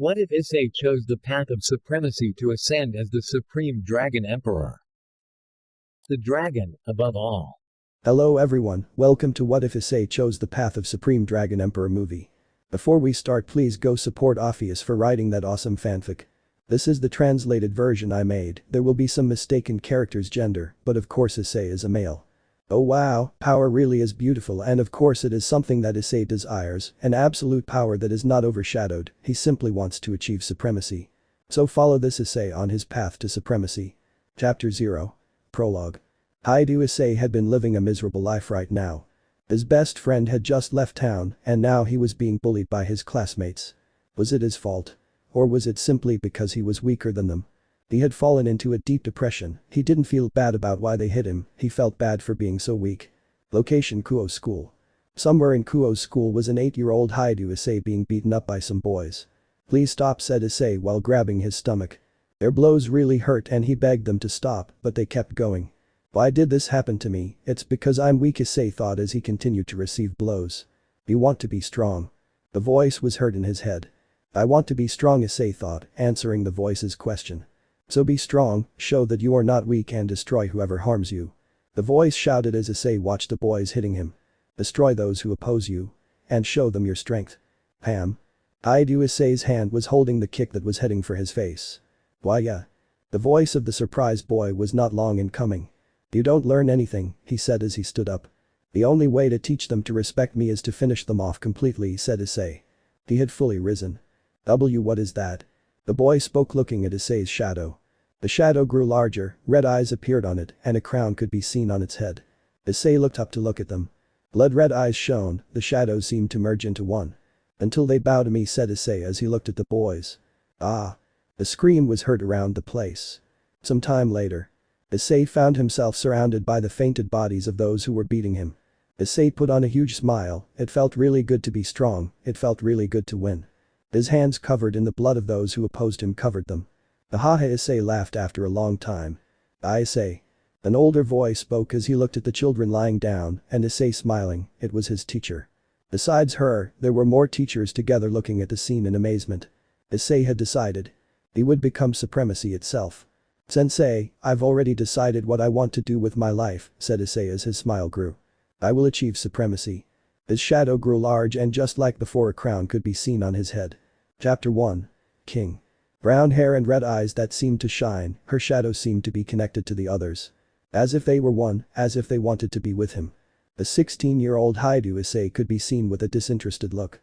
What if Issei chose the path of supremacy to ascend as the Supreme Dragon Emperor? The dragon, above all. Hello everyone, welcome to What If Issei Chose the Path of Supreme Dragon Emperor movie. Before we start, please go support Ophiis for writing that awesome fanfic. This is the translated version I made. There will be some mistaken characters' gender, but of course Issei is a male. Oh wow, power really is beautiful, and of course it is something that Issei desires, an absolute power that is not overshadowed. He simply wants to achieve supremacy. So follow this Issei on his path to supremacy. Chapter 0. Prologue. Hyoudou Issei had been living a miserable life right now. His best friend had just left town, and now he was being bullied by his classmates. Was it his fault? Or was it simply because he was weaker than them? He had fallen into a deep depression. He didn't feel bad about why they hit him, he felt bad for being so weak. Location: Kuoh's school. Somewhere in Kuoh's school was an 8-year-old Hyoudou Issei being beaten up by some boys. "Please stop," said Issei while grabbing his stomach. Their blows really hurt and he begged them to stop, but they kept going. "Why did this happen to me? It's because I'm weak," Issei thought as he continued to receive blows. "You want to be strong." The voice was heard in his head. "I want to be strong," Issei thought, answering the voice's question. "So be strong, show that you are not weak and destroy whoever harms you." The voice shouted as Issei watched the boys hitting him. "Destroy those who oppose you. And show them your strength." Pam. Hyoudou Issei's hand was holding the kick that was heading for his face. "Why yeah." The voice of the surprised boy was not long in coming. "You don't learn anything," he said as he stood up. "The only way to teach them to respect me is to finish them off completely," said Issei. He had fully risen. What is that?" The boy spoke looking at Issei's shadow. The shadow grew larger, red eyes appeared on it, and a crown could be seen on its head. Issei looked up to look at them. Blood-red eyes shone, the shadows seemed to merge into one. "Until they bow to me," said Issei as he looked at the boys. "Ah." A scream was heard around the place. Some time later. Issei found himself surrounded by the fainted bodies of those who were beating him. Issei put on a huge smile. It felt really good to be strong, it felt really good to win. His hands covered in the blood of those who opposed him covered them. "Ahaha," Issei laughed after a long time. "I Issei." An older voice spoke as he looked at the children lying down, and Issei smiling, it was his teacher. Besides her, there were more teachers together looking at the scene in amazement. Issei had decided. He would become supremacy itself. "Sensei, I've already decided what I want to do with my life," said Issei as his smile grew. "I will achieve supremacy." His shadow grew large and just like before a crown could be seen on his head. Chapter 1. King. Brown hair and red eyes that seemed to shine, her shadow seemed to be connected to the others. As if they were one, as if they wanted to be with him. The 16-year-old Hyoudou Issei could be seen with a disinterested look.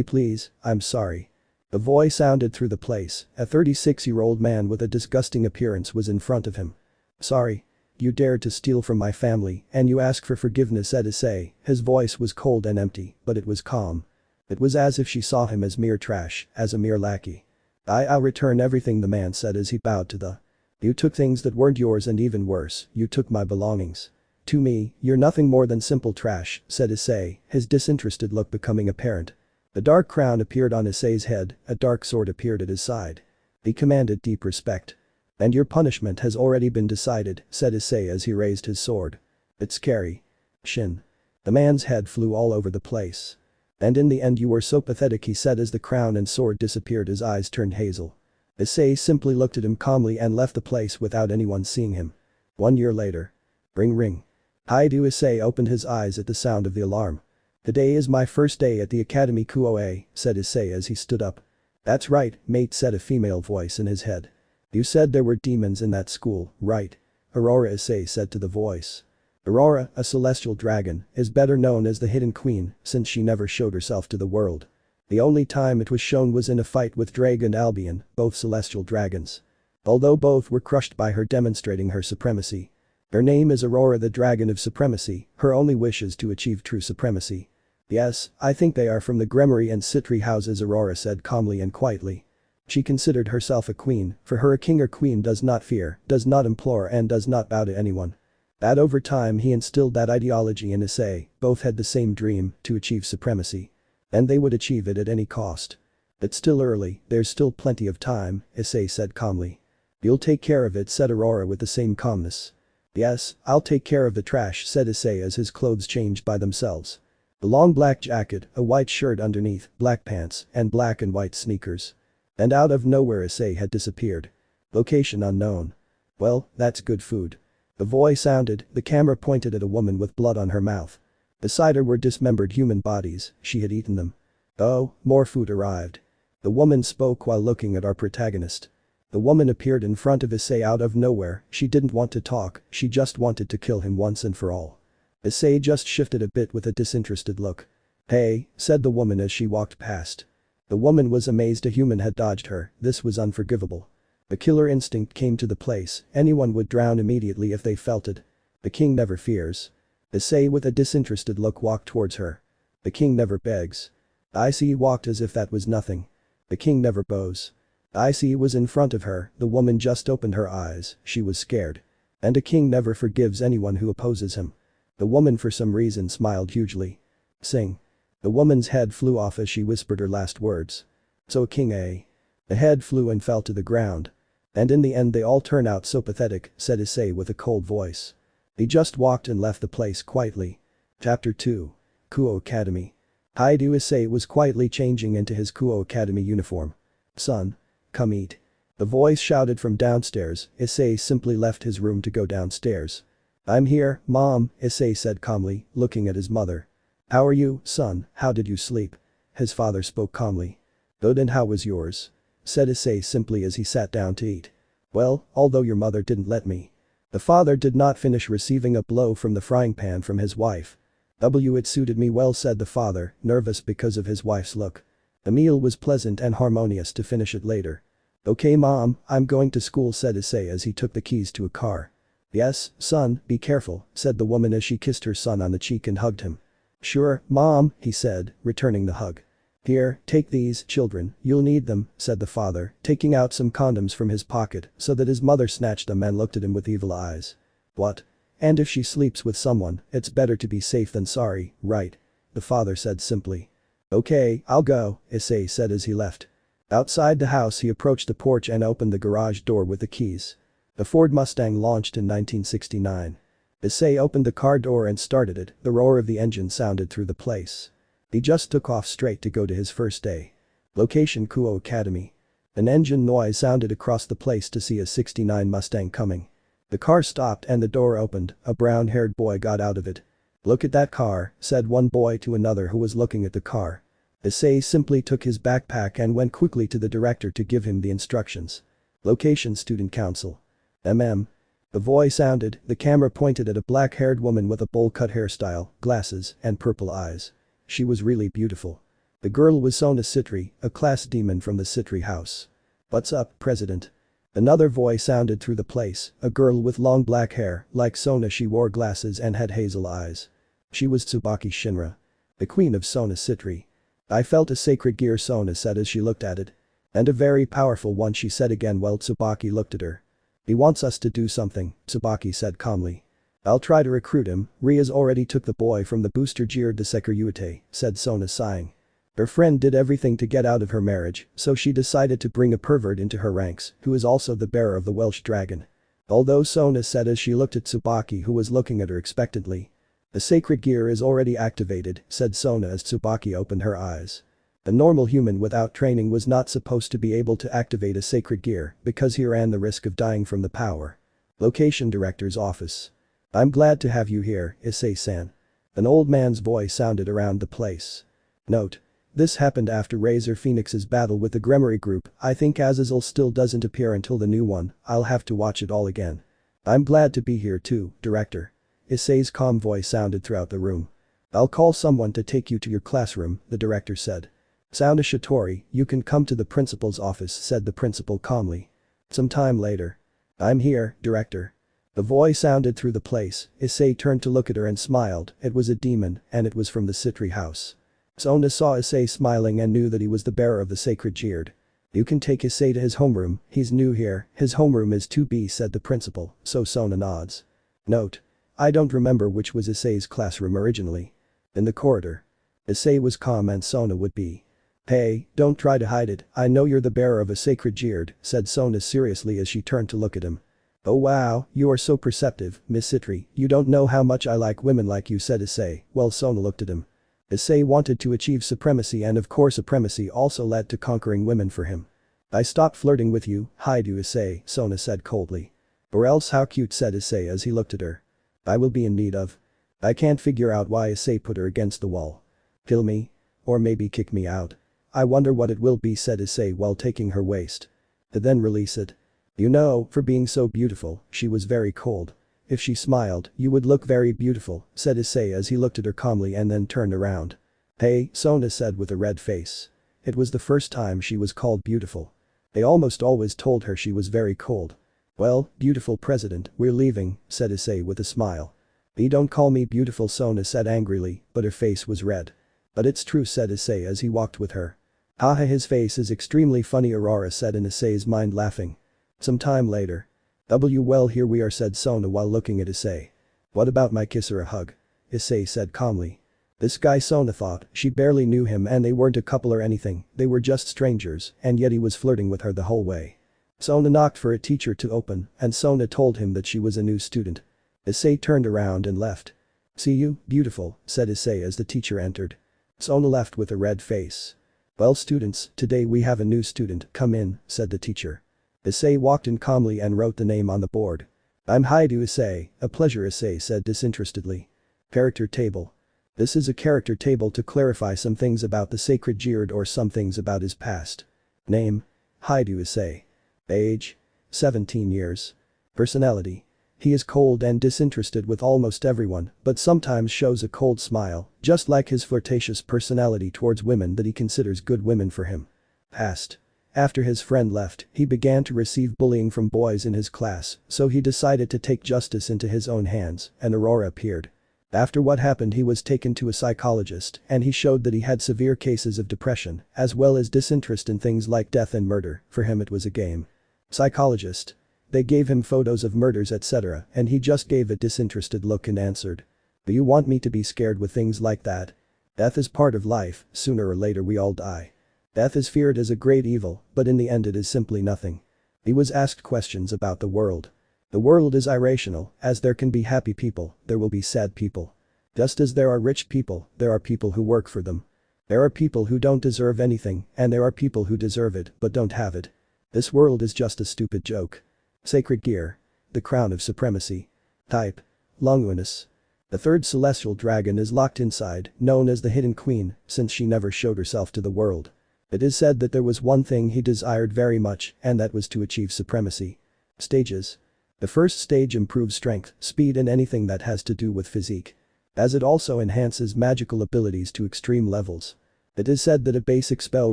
Please, I'm sorry." The voice sounded through the place. A 36-year-old man with a disgusting appearance was in front of him. "Sorry. You dared to steal from my family and you ask for forgiveness," said Issei. His voice was cold and empty, but it was calm. It was as if she saw him as mere trash, as a mere lackey. I'll return everything," the man said as he bowed to the. "You took things that weren't yours and even worse, you took my belongings. To me, you're nothing more than simple trash," said Issei, his disinterested look becoming apparent. The dark crown appeared on Issei's head, a dark sword appeared at his side. He commanded deep respect. "And your punishment has already been decided," said Issei as he raised his sword. "It's scary." Shin. The man's head flew all over the place. "And in the end you were so pathetic," he said as the crown and sword disappeared, his eyes turned hazel. Issei simply looked at him calmly and left the place without anyone seeing him. 1 year later. Ring ring. Hyoudou Issei opened his eyes at the sound of the alarm. "Today is my first day at the academy, Kuoh," said Issei as he stood up. "That's right, mate," said a female voice in his head. "You said there were demons in that school, right?" "Aurora," Issei said to the voice. Aurora, a celestial dragon, is better known as the Hidden Queen since she never showed herself to the world. The only time it was shown was in a fight with Drake and Albion, both celestial dragons. Although both were crushed by her demonstrating her supremacy. Her name is Aurora, the Dragon of Supremacy, her only wish is to achieve true supremacy. "Yes, I think they are from the Gremory and Sitri houses," Aurora said calmly and quietly. She considered herself a queen, for her a king or queen does not fear, does not implore and does not bow to anyone. That over time he instilled that ideology in Issei, both had the same dream, to achieve supremacy. And they would achieve it at any cost. "It's still early, there's still plenty of time," Issei said calmly. "You'll take care of it," said Aurora with the same calmness. "Yes, I'll take care of the trash," said Issei as his clothes changed by themselves. A long black jacket, a white shirt underneath, black pants, and black and white sneakers. And out of nowhere Issei had disappeared. Location unknown. Well, that's good food. The voice sounded, the camera pointed at a woman with blood on her mouth. Beside her were dismembered human bodies, she had eaten them. Oh, more food arrived. The woman spoke while looking at our protagonist. The woman appeared in front of Issei out of nowhere, she didn't want to talk, she just wanted to kill him once and for all. Issei just shifted a bit with a disinterested look. Hey, said the woman as she walked past. The woman was amazed a human had dodged her, this was unforgivable. The killer instinct came to the place, anyone would drown immediately if they felt it. The king never fears. Issei with a disinterested look walked towards her. The king never begs. Issei walked as if that was nothing. The king never bows. Issei was in front of her, the woman just opened her eyes, she was scared. And a king never forgives anyone who opposes him. The woman for some reason smiled hugely. Sing. The woman's head flew off as she whispered her last words. So king eh? The head flew and fell to the ground. And in the end they all turn out so pathetic, said Issei with a cold voice. He just walked and left the place quietly. Chapter 2. Kuoh Academy. Hyoudou Issei was quietly changing into his Kuoh Academy uniform. Son. Come eat. The voice shouted from downstairs, Issei simply left his room to go downstairs. I'm here, Mom, Issei said calmly, looking at his mother. How are you, son, how did you sleep? His father spoke calmly. Good, and how was yours? Said Issei simply as he sat down to eat. Well, although your mother didn't let me. The father did not finish receiving a blow from the frying pan from his wife. It suited me well, said the father, nervous because of his wife's look. The meal was pleasant and harmonious to finish it later. Okay mom, I'm going to school, said Issei as he took the keys to a car. Yes, son, be careful, said the woman as she kissed her son on the cheek and hugged him. Sure, mom, he said, returning the hug. Here, take these, children, you'll need them, said the father, taking out some condoms from his pocket so that his mother snatched them and looked at him with evil eyes. What? And if she sleeps with someone, it's better to be safe than sorry, right? The father said simply. Okay, I'll go, Issei said as he left. Outside the house he approached the porch and opened the garage door with the keys. The Ford Mustang launched in 1969. Issei opened the car door and started it, the roar of the engine sounded through the place. He just took off straight to go to his first day. Location Kuoh Academy. An engine noise sounded across the place to see a 69 Mustang coming. The car stopped and the door opened, a brown-haired boy got out of it. Look at that car, said one boy to another who was looking at the car. Issei simply took his backpack and went quickly to the director to give him the instructions. Location Student Council. The voice sounded, the camera pointed at a black-haired woman with a bowl-cut hairstyle, glasses, and purple eyes. She was really beautiful. The girl was Sona Sitri, a class demon from the Sitri house. What's up, President? Another voice sounded through the place, a girl with long black hair, like Sona, she wore glasses and had hazel eyes. She was Tsubaki Shinra. The queen of Sona Sitri. I felt a sacred gear, Sona said as she looked at it. And a very powerful one, she said again while Tsubaki looked at her. He wants us to do something, Tsubaki said calmly. I'll try to recruit him, Rias already took the boy from the booster jeered to Sekiryuutei, said Sona sighing. Her friend did everything to get out of her marriage, so she decided to bring a pervert into her ranks, who is also the bearer of the Welsh dragon. Although Sona said as she looked at Tsubaki who was looking at her expectantly. The sacred gear is already activated, said Sona as Tsubaki opened her eyes. A normal human without training was not supposed to be able to activate a sacred gear because he ran the risk of dying from the power. Location Director's Office. I'm glad to have you here, Issei-san. An old man's voice sounded around the place. Note. This happened after Razor Phoenix's battle with the Gremory group. I think Azazel still doesn't appear until the new one, I'll have to watch it all again. I'm glad to be here too, Director. Issei's calm voice sounded throughout the room. I'll call someone to take you to your classroom, the director said. Sound Shitori, you can come to the principal's office, said the principal calmly. Some time later. I'm here, Director. The voice sounded through the place, Issei turned to look at her and smiled, it was a demon, and it was from the Sitri house. Sona saw Issei smiling and knew that he was the bearer of the sacred jeered. You can take Issei to his homeroom, he's new here, his homeroom is 2B, said the principal, so Sona nods. Note. I don't remember which was Issei's classroom originally. In the corridor. Issei was calm and Sona would be. Hey, don't try to hide it, I know you're the bearer of a sacred jeered, said Sona seriously as she turned to look at him. Oh wow, you are so perceptive, Miss Sitri, you don't know how much I like women like you, said Issei, while Sona looked at him. Issei wanted to achieve supremacy and of course supremacy also led to conquering women for him. I stopped flirting with you, Hyoudou Issei, Sona said coldly. Or else how cute, said Issei as he looked at her. I will be in need of. I can't figure out why Issei put her against the wall. Kill me? Or maybe kick me out? I wonder what it will be, said Issei while taking her waist. To then release it. You know, for being so beautiful, she was very cold. If she smiled, you would look very beautiful, said Issei as he looked at her calmly and then turned around. Hey, Sona said with a red face. It was the first time she was called beautiful. They almost always told her she was very cold. Well, beautiful president, we're leaving, said Issei with a smile. You don't call me beautiful, Sona said angrily, but her face was red. But it's true, said Issei as he walked with her. Haha, his face is extremely funny, Aurora said in Issei's mind, laughing. Some time later. Well, here we are, said Sona while looking at Issei. What about my kiss or a hug? Issei said calmly. This guy, Sona thought, she barely knew him and they weren't a couple or anything, they were just strangers, and yet he was flirting with her the whole way. Sona knocked for a teacher to open and Sona told him that she was a new student. Issei turned around and left. See you, beautiful, said Issei as the teacher entered. Sona left with a red face. Well, students, today we have a new student, come in, said the teacher. Issei walked in calmly and wrote the name on the board. I'm Hyoudou Issei, a pleasure, Issei said disinterestedly. Character table. This is a character table to clarify some things about the sacred Geard or some things about his past. Name. Hyoudou Issei. Age. 17 years. Personality. He is cold and disinterested with almost everyone, but sometimes shows a cold smile, just like his flirtatious personality towards women that he considers good women for him. Past. After his friend left, he began to receive bullying from boys in his class, so he decided to take justice into his own hands, and Aurora appeared. After what happened, he was taken to a psychologist and he showed that he had severe cases of depression, as well as disinterest in things like death and murder. For him it was a game. Psychologist. They gave him photos of murders etc. and he just gave a disinterested look and answered. Do you want me to be scared with things like that? Death is part of life, sooner or later we all die. Death is feared as a great evil, but in the end it is simply nothing. He was asked questions about the world. The world is irrational, as there can be happy people, there will be sad people. Just as there are rich people, there are people who work for them. There are people who don't deserve anything, and there are people who deserve it but don't have it. This world is just a stupid joke. Sacred gear. The crown of supremacy. Type. Longinus. The third celestial dragon is locked inside, known as the Hidden Queen, since she never showed herself to the world. It is said that there was one thing he desired very much, and that was to achieve supremacy. Stages. The first stage improves strength, speed and anything that has to do with physique. As it also enhances magical abilities to extreme levels. It is said that a basic spell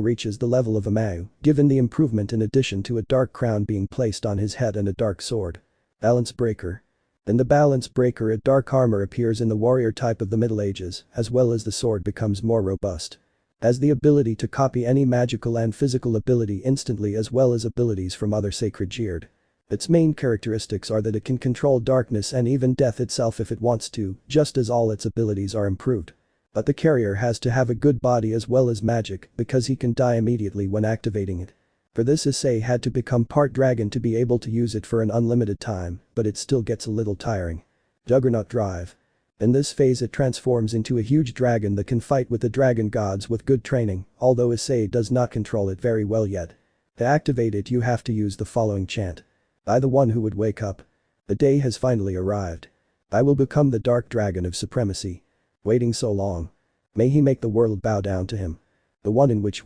reaches the level of a Mao, given the improvement in addition to a dark crown being placed on his head and a dark sword. Balance breaker. In the balance breaker, a dark armor appears in the warrior type of the Middle Ages, as well as the sword becomes more robust. Has the ability to copy any magical and physical ability instantly as well as abilities from other sacred Geard. Its main characteristics are that it can control darkness and even death itself if it wants to, just as all its abilities are improved. But the carrier has to have a good body as well as magic because he can die immediately when activating it. For this, Issei had to become part dragon to be able to use it for an unlimited time, but it still gets a little tiring. Juggernaut drive. In this phase it transforms into a huge dragon that can fight with the dragon gods with good training, although Issei does not control it very well yet. To activate it you have to use the following chant. I, the one who would wake up. The day has finally arrived. I will become the dark dragon of supremacy. Waiting so long. May he make the world bow down to him. The one in which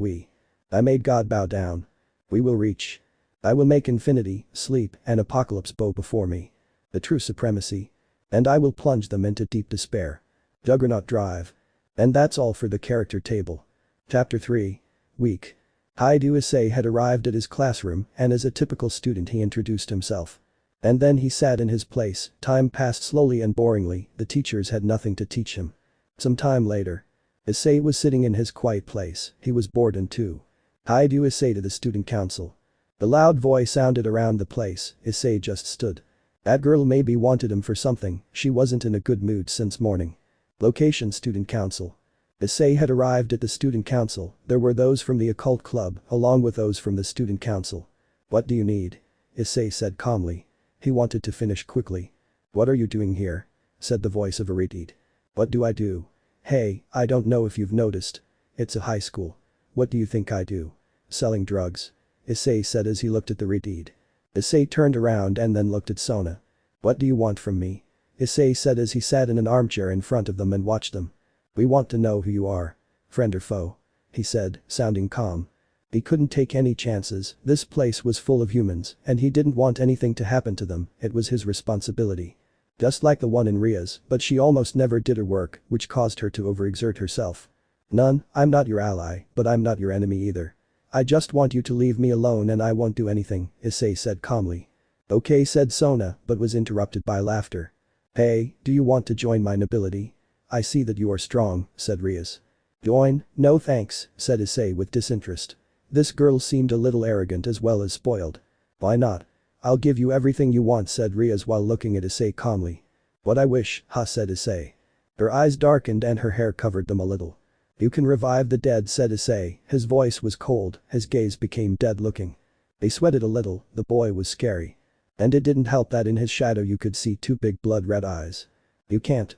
I made God bow down. We will reach. I will make infinity, sleep, and apocalypse bow before me. The true supremacy. And I will plunge them into deep despair. Juggernaut drive. And that's all for the character table. Chapter 3. Week. Hyoudou Issei had arrived at his classroom and as a typical student he introduced himself. And then he sat in his place. Time passed slowly and boringly, the teachers had nothing to teach him. Some time later. Issei was sitting in his quiet place, he was bored and too. Hyoudou Issei to the student council. The loud voice sounded around the place, Issei just stood. That girl maybe wanted him for something, she wasn't in a good mood since morning. Location student council. Issei had arrived at the student council, there were those from the occult club, along with those from the student council. What do you need? Issei said calmly. He wanted to finish quickly. What are you doing here? Said the voice of Aridid. What do I do? Hey, I don't know if you've noticed. It's a high school. What do you think I do? Selling drugs. Issei said as he looked at the redeed. Issei turned around and then looked at Sona. What do you want from me? Issei said as he sat in an armchair in front of them and watched them. We want to know who you are. Friend or foe? He said, sounding calm. He couldn't take any chances, this place was full of humans, and he didn't want anything to happen to them, it was his responsibility. Just like the one in Rias, but she almost never did her work, which caused her to overexert herself. None, I'm not your ally, but I'm not your enemy either. I just want you to leave me alone and I won't do anything, Issei said calmly. Okay, said Sona, but was interrupted by laughter. Hey, do you want to join my nobility? I see that you are strong, said Rias. Join? No thanks, said Issei with disinterest. This girl seemed a little arrogant as well as spoiled. Why not? I'll give you everything you want, said Rias while looking at Issei calmly. What I wish, said Issei. Her eyes darkened and her hair covered them a little. You can revive the dead, said Issei, his voice was cold, his gaze became dead-looking. They sweated a little, the boy was scary. And it didn't help that in his shadow you could see two big blood-red eyes. You can't,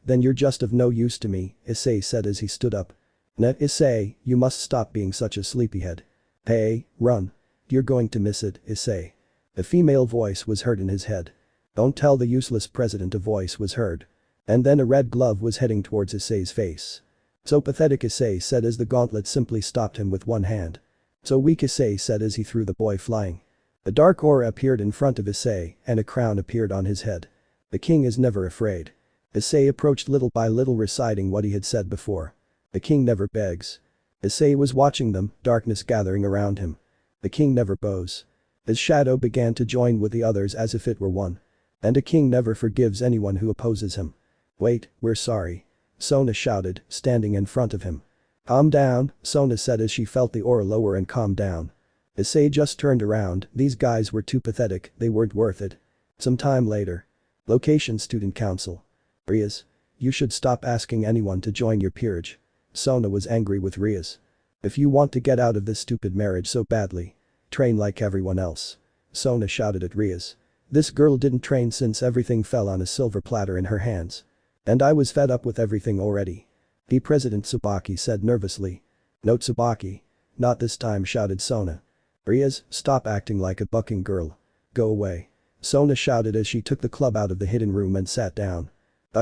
Then you're just of no use to me, Issei said as he stood up. Nah, Issei, you must stop being such a sleepyhead. Hey, run. You're going to miss it, Issei. A female voice was heard in his head. Don't tell the useless president, a voice was heard. And then a red glove was heading towards Issei's face. So pathetic, Issei said as the gauntlet simply stopped him with one hand. So weak, Issei said as he threw the boy flying. A dark aura appeared in front of Issei and a crown appeared on his head. The king is never afraid. Issei approached little by little reciting what he had said before. The king never begs. Issei was watching them, darkness gathering around him. The king never bows. His shadow began to join with the others as if it were one. And a king never forgives anyone who opposes him. Wait, we're sorry. Sona shouted, standing in front of him. Calm down, Sona said as she felt the aura lower and calm down. Issei just turned around, these guys were too pathetic, they weren't worth it. Some time later. Location Student Council. Rias. You should stop asking anyone to join your peerage. Sona was angry with Rias. If you want to get out of this stupid marriage so badly, train like everyone else. Sona shouted at Rias. This girl didn't train since everything fell on a silver platter in her hands. And I was fed up with everything already. The President Tsubaki said nervously. No, Tsubaki. Not this time, shouted Sona. Rias, stop acting like a bucking girl. Go away. Sona shouted as she took the club out of the hidden room and sat down.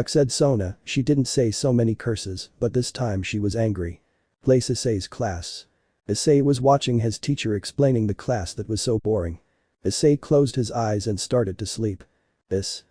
Said Sona, she didn't say so many curses, but this time she was angry. Place Issei's class. Issei was watching his teacher explaining the class that was so boring. Issei closed his eyes and started to sleep. Issei.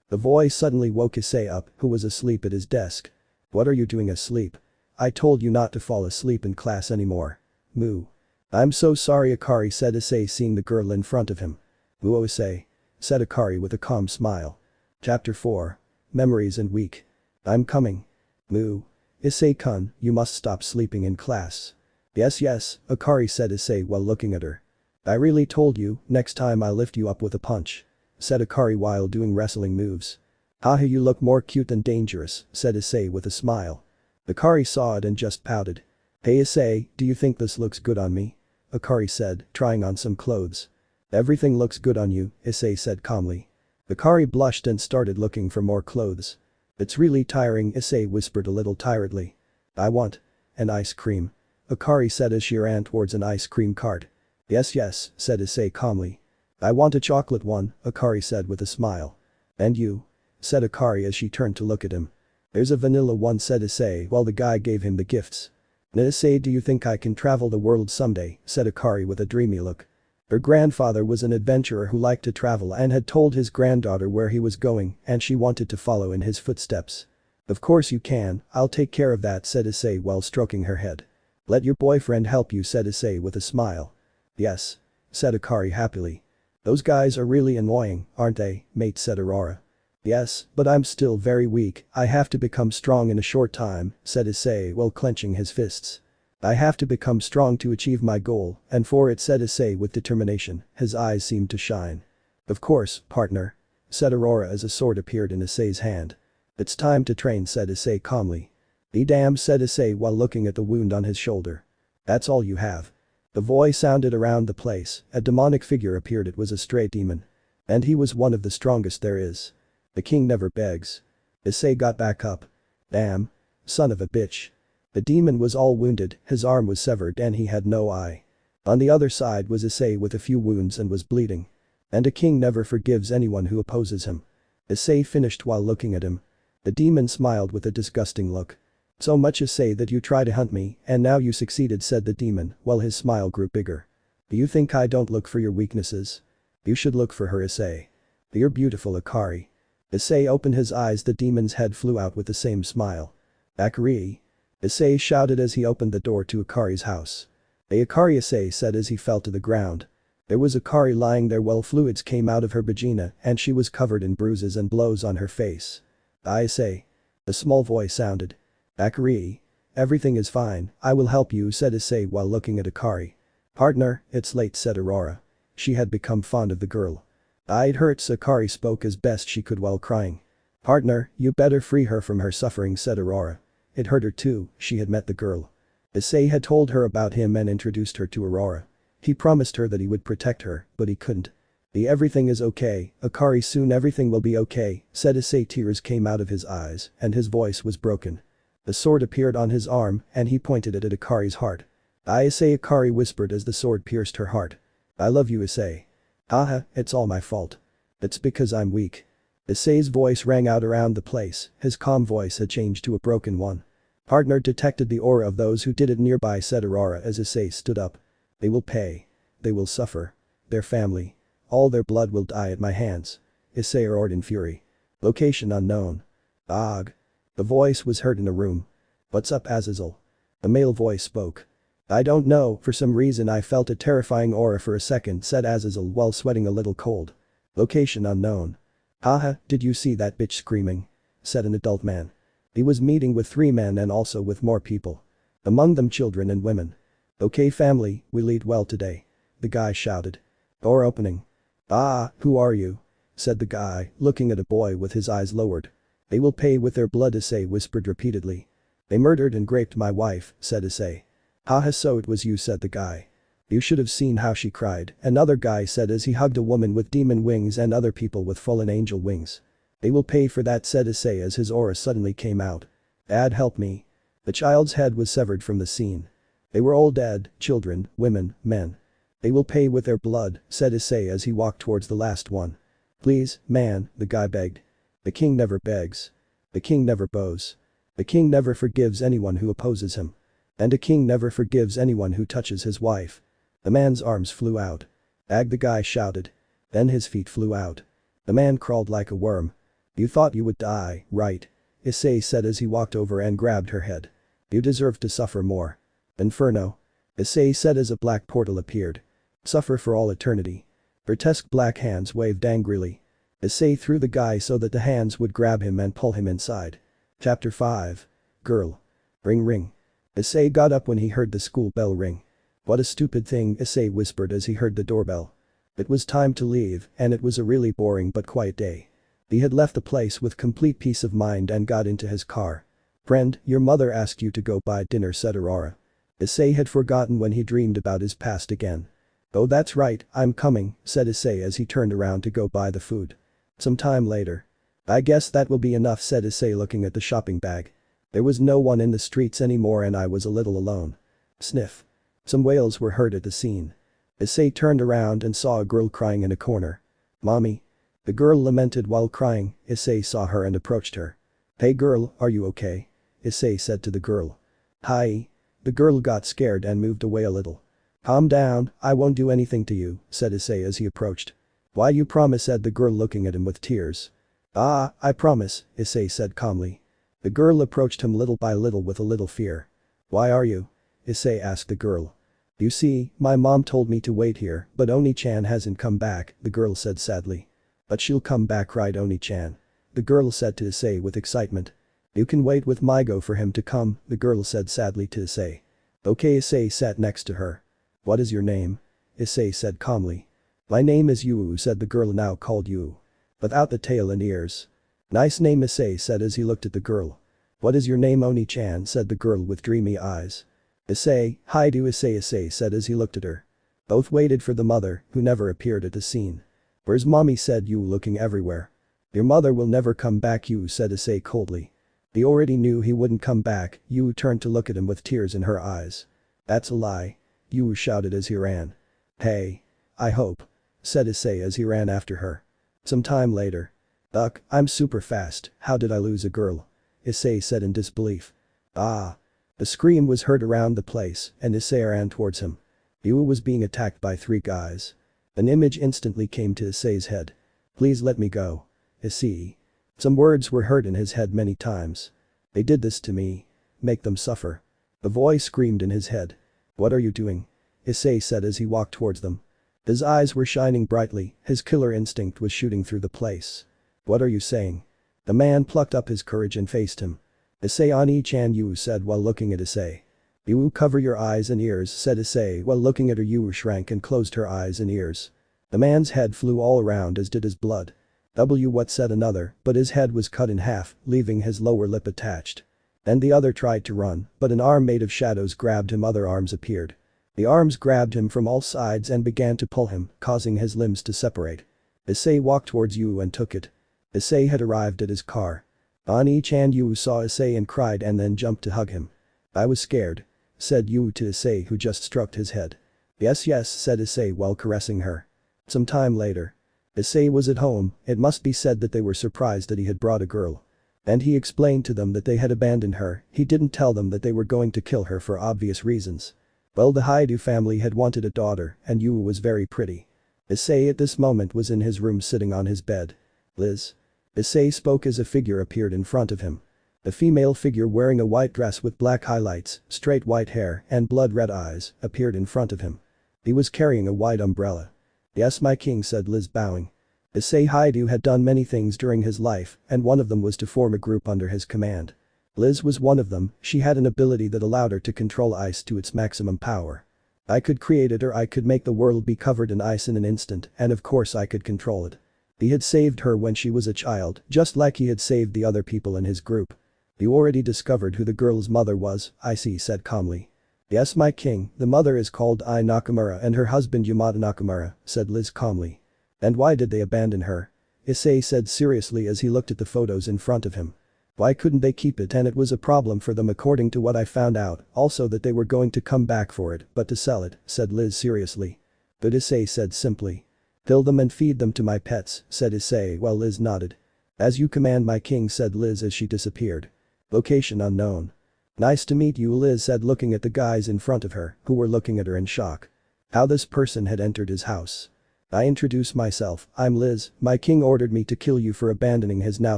The voice suddenly woke Issei up, who was asleep at his desk. What are you doing asleep? I told you not to fall asleep in class anymore. Moo. I'm so sorry, Akari said Issei, seeing the girl in front of him. Moo, Issei. Said Akari with a calm smile. Chapter 4. Memories and Weak. I'm coming. Moo. Issei-kun, you must stop sleeping in class. Yes, Akari said Issei while looking at her. I really told you, next time I'll lift you up with a punch. Said Akari while doing wrestling moves. Haha, you look more cute than dangerous, said Issei with a smile. Akari saw it and just pouted. Hey Issei, do you think this looks good on me? Akari said, trying on some clothes. Everything looks good on you, Issei said calmly. Akari blushed and started looking for more clothes. It's really tiring, Issei whispered a little tiredly. I want an ice cream. Akari said as she ran towards an ice cream cart. Yes, said Issei calmly. I want a chocolate one, Akari said with a smile. And you? Said Akari as she turned to look at him. There's a vanilla one, said Issei while the guy gave him the gifts. Issei, do you think I can travel the world someday, said Akari with a dreamy look. Her grandfather was an adventurer who liked to travel and had told his granddaughter where he was going and she wanted to follow in his footsteps. Of course you can, I'll take care of that, said Issei while stroking her head. Let your boyfriend help you, said Issei with a smile. Yes. Said Akari happily. Those guys are really annoying, aren't they, mate, said Aurora. Yes, but I'm still very weak, I have to become strong in a short time, said Issei while clenching his fists. I have to become strong to achieve my goal, and for it, said Issei with determination, his eyes seemed to shine. Of course, partner. Said Aurora as a sword appeared in Issei's hand. It's time to train, said Issei calmly. Be damned, said Issei while looking at the wound on his shoulder. That's all you have. The voice sounded around the place, a demonic figure appeared, it was a stray demon. And he was one of the strongest there is. The king never begs. Issei got back up. Damn. Son of a bitch. The demon was all wounded, his arm was severed and he had no eye. On the other side was Issei with a few wounds and was bleeding. And a king never forgives anyone who opposes him. Issei finished while looking at him. The demon smiled with a disgusting look. So much Issei that you try to hunt me, and now you succeeded, said the demon, while his smile grew bigger. Do you think I don't look for your weaknesses? You should look for her, Issei. You're beautiful, Akari. Issei opened his eyes, the demon's head flew out with the same smile. Akari. Issei shouted as he opened the door to Akari's house. Hey Akari, Issei said as he fell to the ground. There was Akari lying there while fluids came out of her vagina and she was covered in bruises and blows on her face. Issei. A small voice sounded. Akari. Everything is fine, I will help you, said Issei while looking at Akari. Partner, it's late, said Aurora. She had become fond of the girl. It hurts, Akari spoke as best she could while crying. Partner, you better free her from her suffering, said Aurora. It hurt her too, she had met the girl. Issei had told her about him and introduced her to Aurora. He promised her that he would protect her, but he couldn't. Everything is okay, Akari, soon everything will be okay, said Issei. Tears came out of his eyes and his voice was broken. The sword appeared on his arm and he pointed it at Akari's heart. Issei, Akari whispered as the sword pierced her heart. I love you, Issei. Haha, it's all my fault. It's because I'm weak. Issei's voice rang out around the place, his calm voice had changed to a broken one. Partner detected the aura of those who did it nearby, said Aurora as Issei stood up. They will pay. They will suffer. Their family. All their blood will die at my hands. Issei roared in fury. Location unknown. Ugh. The voice was heard in a room. What's up, Azazel? A male voice spoke. I don't know, for some reason I felt a terrifying aura for a second, said Azazel while sweating a little cold. Location unknown. Haha, did you see that bitch screaming? Said an adult man. He was meeting with 3 men and also with more people. Among them children and women. Okay family, we lead well today. The guy shouted. Door opening. Who are you? Said the guy, looking at a boy with his eyes lowered. They will pay with their blood, Issei whispered repeatedly. They murdered and raped my wife, said Issei. Haha, so it was you, said the guy. You should have seen how she cried, another guy said as he hugged a woman with demon wings and other people with fallen angel wings. They will pay for that, said Issei as his aura suddenly came out. Dad, help me. The child's head was severed from the scene. They were all dead, children, women, men. They will pay with their blood, said Issei as he walked towards the last one. Please, man, the guy begged. The king never begs. The king never bows. The king never forgives anyone who opposes him. And a king never forgives anyone who touches his wife. The man's arms flew out. The guy shouted. Then his feet flew out. The man crawled like a worm. You thought you would die, right? Issei said as he walked over and grabbed her head. You deserve to suffer more. Inferno. Issei said as a black portal appeared. Suffer for all eternity. Grotesque black hands waved angrily. Issei threw the guy so that the hands would grab him and pull him inside. Chapter 5. Girl. Ring ring. Issei got up when he heard the school bell ring. What a stupid thing, Issei whispered as he heard the doorbell. It was time to leave and it was a really boring but quiet day. He had left the place with complete peace of mind and got into his car. Friend, your mother asked you to go buy dinner, said Aurora. Issei had forgotten when he dreamed about his past again. Oh, that's right, I'm coming, said Issei as he turned around to go buy the food. Some time later. I guess that will be enough, said Issei looking at the shopping bag. There was no one in the streets anymore and I was a little alone. Sniff. Some wails were heard at the scene. Issei turned around and saw a girl crying in a corner. Mommy. The girl lamented while crying. Issei saw her and approached her. Hey girl, are you okay? Issei said to the girl. Hi. The girl got scared and moved away a little. Calm down, I won't do anything to you, said Issei as he approached. Why you promise, said the girl looking at him with tears. I promise, Issei said calmly. The girl approached him little by little with a little fear. Why are you? Issei asked the girl. You see, my mom told me to wait here, but Oni-chan hasn't come back, the girl said sadly. But she'll come back, cried Oni-chan. The girl said to Issei with excitement. You can wait with Mygo for him to come, the girl said sadly to Issei. Okay, Issei sat next to her. What is your name? Issei said calmly. My name is Hyoudou, said the girl, now called Hyoudou. Without the tail and ears. Nice name, Issei said as he looked at the girl. What is your name, Oni-chan, said the girl with dreamy eyes. Issei, hi do Issei said as he looked at her. Both waited for the mother, who never appeared at the scene. Where's mommy, said Hyoudou looking everywhere. Your mother will never come back, Hyoudou said Issei coldly. He already knew he wouldn't come back. Hyoudou turned to look at him with tears in her eyes. "That's a lie," Hyoudou shouted as he ran. "Hey. I hope," said Issei as he ran after her. Some time later. "Ugh, I'm super fast, how did I lose a girl?" Issei said in disbelief. "Ah." A scream was heard around the place and Issei ran towards him. Hyoudou was being attacked by 3 guys. An image instantly came to Issei's head. "Please let me go. Issei." Some words were heard in his head many times. "They did this to me. Make them suffer." A voice screamed in his head. "What are you doing?" Issei said as he walked towards them. His eyes were shining brightly, his killer instinct was shooting through the place. "What are you saying?" The man plucked up his courage and faced him. "Issei Oni-chan," Hyoudou said while looking at Issei. "Hyoudou, cover your eyes and ears," said Issei while looking at her. Hyoudou shrank and closed her eyes and ears. The man's head flew all around as did his blood. What said another, but his head was cut in half, leaving his lower lip attached. Then the other tried to run, but an arm made of shadows grabbed him. Other arms appeared. The arms grabbed him from all sides and began to pull him, causing his limbs to separate. Issei walked towards Hyoudou and took it. Issei had arrived at his car. Oni-chan, Hyoudou saw Issei and cried and then jumped to hug him. "I was scared," said Hyoudou to Issei, who just stroked his head. Yes, said Issei while caressing her. Some time later. Issei was at home. It must be said that they were surprised that he had brought a girl. And he explained to them that they had abandoned her. He didn't tell them that they were going to kill her for obvious reasons. Well, the Hyoudou family had wanted a daughter and Hyoudou was very pretty. Issei at this moment was in his room sitting on his bed. "Liz." Issei spoke as a figure appeared in front of him. A female figure wearing a white dress with black highlights, straight white hair and blood-red eyes appeared in front of him. He was carrying a white umbrella. "Yes, my king," said Liz, bowing. Issei Hyoudou had done many things during his life and one of them was to form a group under his command. Liz was one of them. She had an ability that allowed her to control ice to its maximum power. "I could create it or I could make the world be covered in ice in an instant and of course I could control it." He had saved her when she was a child, just like he had saved the other people in his group. "You already discovered who the girl's mother was," Issei said calmly. "Yes, my king, the mother is called Ai Nakamura and her husband Yamada Nakamura," said Liz calmly. "And why did they abandon her?" Issei said seriously as he looked at the photos in front of him. "Why couldn't they keep it, and it was a problem for them according to what I found out, also that they were going to come back for it, but to sell it," said Liz seriously. But Issei said simply. "Kill them and feed them to my pets," said Issei while Liz nodded. "As you command, my king," said Liz as she disappeared. Location unknown. "Nice to meet you," Liz said looking at the guys in front of her, who were looking at her in shock. How this person had entered his house. "I introduce myself, I'm Liz, my king ordered me to kill you for abandoning his now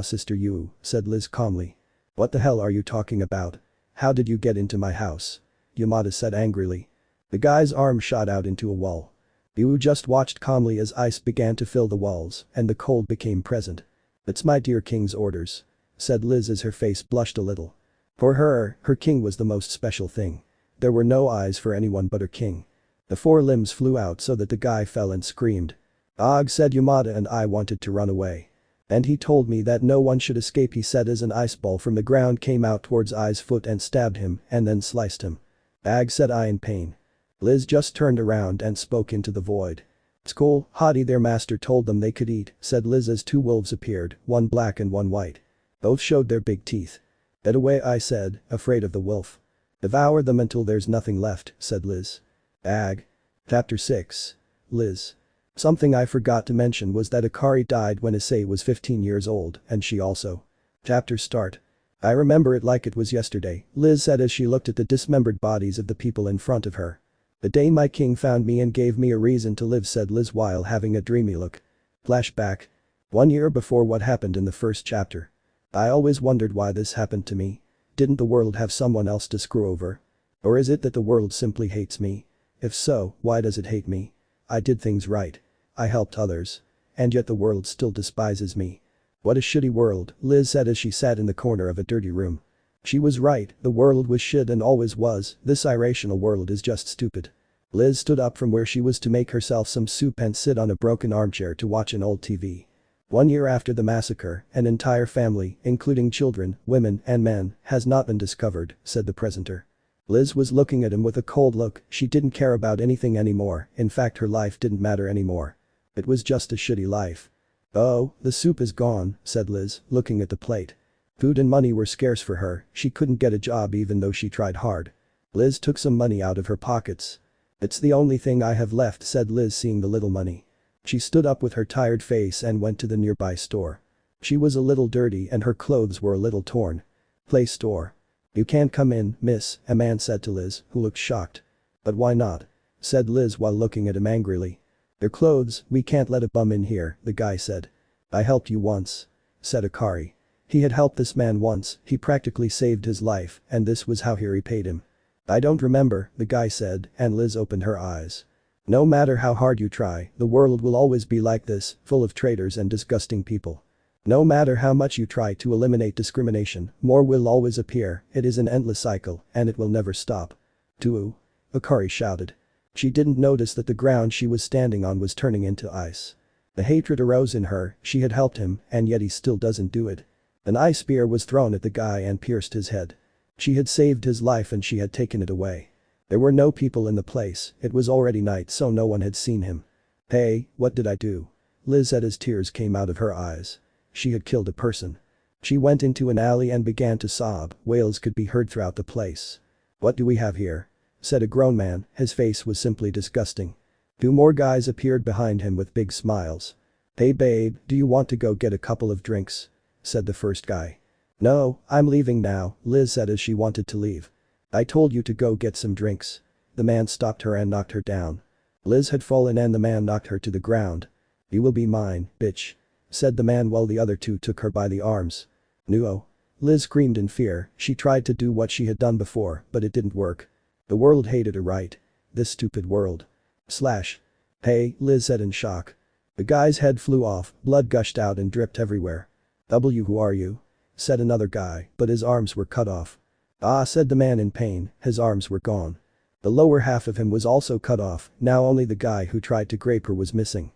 sister Hyoudou," said Liz calmly. "What the hell are you talking about? How did you get into my house?" Yamada said angrily. The guy's arm shot out into a wall. Hyoudou just watched calmly as ice began to fill the walls and the cold became present. "It's my dear king's orders," said Liz as her face blushed a little. For her king was the most special thing. There were no eyes for anyone but her king. The 4 limbs flew out so that the guy fell and screamed. "Ugh," said Yamada, "and I wanted to run away. And he told me that no one should escape," he said as an ice ball from the ground came out towards Ai's foot and stabbed him and then sliced him. "Ag," said I in pain. Liz just turned around and spoke into the void. "Skull, hottie, their master told them they could eat," said Liz as 2 wolves appeared, one black and one white. Both showed their big teeth. "Get away," I said, afraid of the wolf. "Devour them until there's nothing left," said Liz. Ag. Chapter 6. Liz. Something I forgot to mention was that Akari died when Issei was 15 years old, and she also. Chapter start. "I remember it like it was yesterday," Liz said as she looked at the dismembered bodies of the people in front of her. "The day my king found me and gave me a reason to live," said Liz while having a dreamy look. Flashback. 1 year before what happened in the first chapter. I always wondered why this happened to me. Didn't the world have someone else to screw over? Or is it that the world simply hates me? If so, why does it hate me? I did things right. I helped others. And yet the world still despises me. What a shitty world," Liz said as she sat in the corner of a dirty room. She was right, the world was shit and always was. This irrational world is just stupid. Liz stood up from where she was to make herself some soup and sit on a broken armchair to watch an old TV. 1 year after the massacre, an entire family, including children, women and men, has not been discovered, said the presenter. Liz was looking at him with a cold look. She didn't care about anything anymore, in fact her life didn't matter anymore. It was just a shitty life. "Oh, the soup is gone," said Liz, looking at the plate. Food and money were scarce for her, she couldn't get a job even though she tried hard. Liz took some money out of her pockets. "It's the only thing I have left," said Liz, seeing the little money. She stood up with her tired face and went to the nearby store. She was a little dirty and her clothes were a little torn. "Play store. You can't come in, miss," a man said to Liz, who looked shocked. "But why not?" said Liz while looking at him angrily. "They're clothes, we can't let a bum in here," the guy said. "I helped you once," said Akari. He had helped this man once, he practically saved his life, and this was how he repaid him. "I don't remember," the guy said, and Liz opened her eyes. "No matter how hard you try, the world will always be like this, full of traitors and disgusting people. No matter how much you try to eliminate discrimination, more will always appear, it is an endless cycle, and it will never stop." "Tuo!" Akari shouted. She didn't notice that the ground she was standing on was turning into ice. The hatred arose in her, she had helped him, and yet he still doesn't do it. An ice spear was thrown at the guy and pierced his head. She had saved his life and she had taken it away. There were no people in the place, it was already night so no one had seen him. "Hey, what did I do?" Liz said as tears came out of her eyes. She had killed a person. She went into an alley and began to sob, wails could be heard throughout the place. "What do we have here?" said a grown man, his face was simply disgusting. Two more guys appeared behind him with big smiles. "Hey babe, do you want to go get a couple of drinks?" said the first guy. "No, I'm leaving now," Liz said as she wanted to leave. "I told you to go get some drinks." The man stopped her and knocked her down. Liz had fallen and the man knocked her to the ground. "You will be mine, bitch," said the man while the other two took her by the arms. "No." Liz screamed in fear, she tried to do what she had done before, but it didn't work. The world hated her, right? This stupid world. Slash. "Hey," Liz said in shock. The guy's head flew off, blood gushed out and dripped everywhere. "Who are you?" said another guy, but his arms were cut off. "Ah," said the man in pain, his arms were gone. The lower half of him was also cut off, now only the guy who tried to grape her was missing.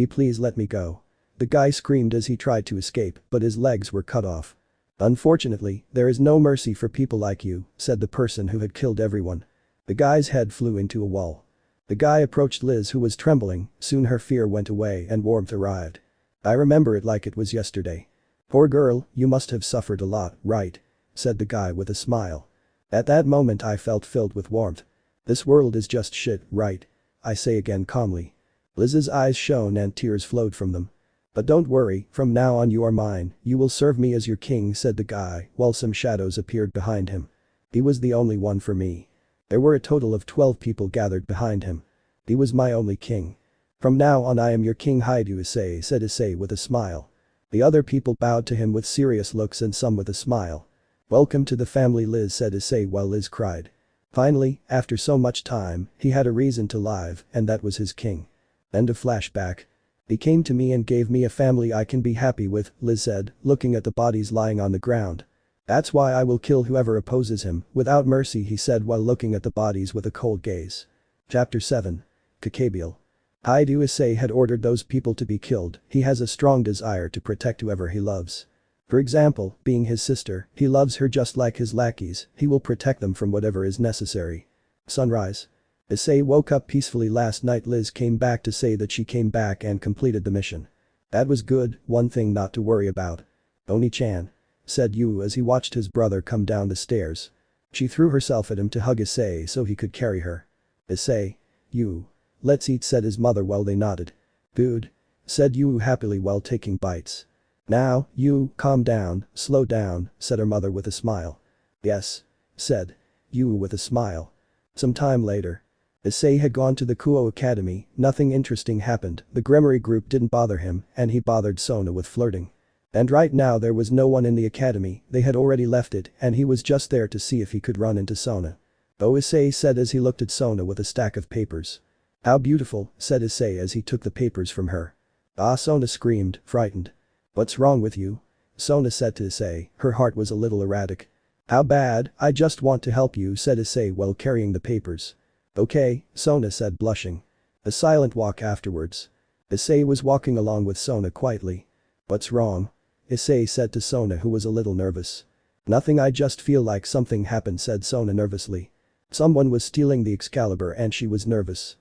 Please let me go." The guy screamed as he tried to escape, but his legs were cut off. "Unfortunately, there is no mercy for people like you," said the person who had killed everyone. The guy's head flew into a wall. The guy approached Liz who was trembling, soon her fear went away and warmth arrived. "I remember it like it was yesterday." "Poor girl, you must have suffered a lot, right?" said the guy with a smile. At that moment I felt filled with warmth. "This world is just shit, right?" I say again calmly. Liz's eyes shone and tears flowed from them. "But don't worry, from now on you are mine, you will serve me as your king," said the guy, while some shadows appeared behind him. He was the only one for me. There were a total of 12 people gathered behind him. He was my only king. "From now on I am your king, Hyoudou," Issei said, Issei with a smile. The other people bowed to him with serious looks and some with a smile. "Welcome to the family," Liz said, Issei, while Liz cried. Finally, after so much time, he had a reason to live, and that was his king. End of flashback. "He came to me and gave me a family I can be happy with," Liz said, looking at the bodies lying on the ground. "That's why I will kill whoever opposes him, without mercy," he said while looking at the bodies with a cold gaze. Chapter 7. Gabriel. Hyoudou Issei had ordered those people to be killed, he has a strong desire to protect whoever he loves. For example, being his sister, he loves her just like his lackeys, he will protect them from whatever is necessary. Sunrise. Issei woke up peacefully last night. Liz came back to say that she came back and completed the mission. "That was good, one thing not to worry about." "Oni-chan," said Yu as he watched his brother come down the stairs. She threw herself at him to hug Issei so he could carry her. "Issei. Yu. Let's eat," said his mother while they nodded. "Good," said Yu happily while taking bites. "Now, Yu, calm down, slow down," said her mother with a smile. "Yes," said Yu with a smile. Some time later. Issei had gone to the Kuoh Academy, nothing interesting happened, the Gremory group didn't bother him, and he bothered Sona with flirting. And right now there was no one in the academy, they had already left it, and he was just there to see if he could run into Sona. "Oh," Issei said as he looked at Sona with a stack of papers. "How beautiful," said Issei as he took the papers from her. "Ah," Sona screamed, frightened. "What's wrong with you?" Sona said to Issei, her heart was a little erratic. "How bad, I just want to help you," said Issei while carrying the papers. "Okay," Sona said, blushing. A silent walk afterwards. Issei was walking along with Sona quietly. "What's wrong?" Issei said to Sona, who was a little nervous. "Nothing, I just feel like something happened," said Sona nervously. Someone was stealing the Excalibur and she was nervous.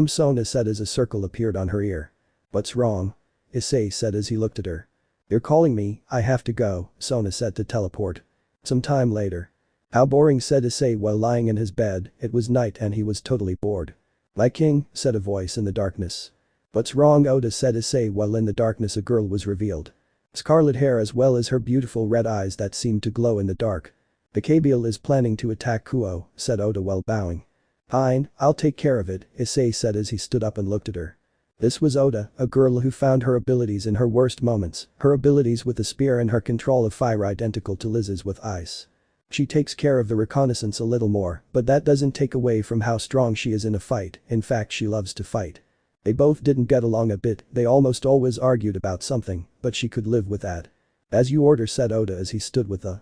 Sona said as a circle appeared on her ear. "What's wrong?" Issei said as he looked at her. "You're calling me, I have to go," Sona said to teleport. Some time later. "How boring," said Issei while lying in his bed. It was night and he was totally bored. "My king," said a voice in the darkness. "What's wrong, Oda?" said Issei while in the darkness a girl was revealed. Scarlet hair as well as her beautiful red eyes that seemed to glow in the dark. "Gabriel is planning to attack Kuoh," said Oda while bowing. "Fine, I'll take care of it," Issei said as he stood up and looked at her. This was Oda, a girl who found her abilities in her worst moments, her abilities with the spear and her control of fire identical to Liz's with ice. She takes care of the reconnaissance a little more, but that doesn't take away from how strong she is in a fight. In fact, she loves to fight. They both didn't get along a bit, they almost always argued about something, but she could live with that. "As you order," said Oda as he stood with a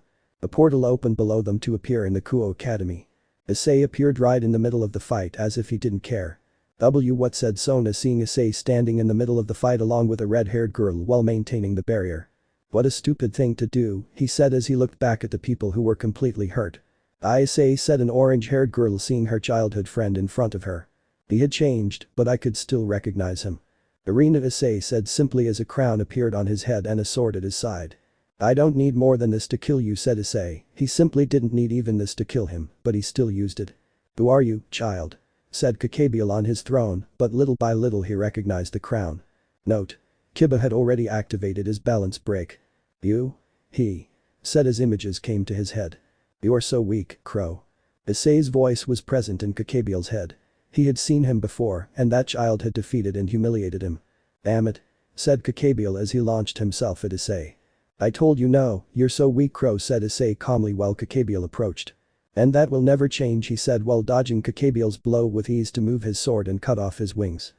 portal opened below them to appear in the Kuoh Academy. Issei appeared right in the middle of the fight as if he didn't care. What said Sona seeing Issei standing in the middle of the fight along with a red-haired girl while maintaining the barrier. "What a stupid thing to do," he said as he looked back at the people who were completely hurt. Issei said, an orange-haired girl seeing her childhood friend in front of her. "He had changed, but I could still recognize him." "Arena," Issei said simply as a crown appeared on his head and a sword at his side. "I don't need more than this to kill you," said Issei. He simply didn't need even this to kill him, but he still used it. "Who are you, child?" said Gabriel on his throne, but little by little he recognized the crown. Note. Kiba had already activated his balance break. "You?" he said as images came to his head. "You are so weak, Crow." Issei's voice was present in Gabriel's head. He had seen him before, and that child had defeated and humiliated him. "Damn it," said Gabriel as he launched himself at Issei. "I told you no, you're so weak," Crow said Issei calmly while Gabriel approached. "And that will never change," he said while dodging Gabriel's blow with ease to move his sword and cut off his wings.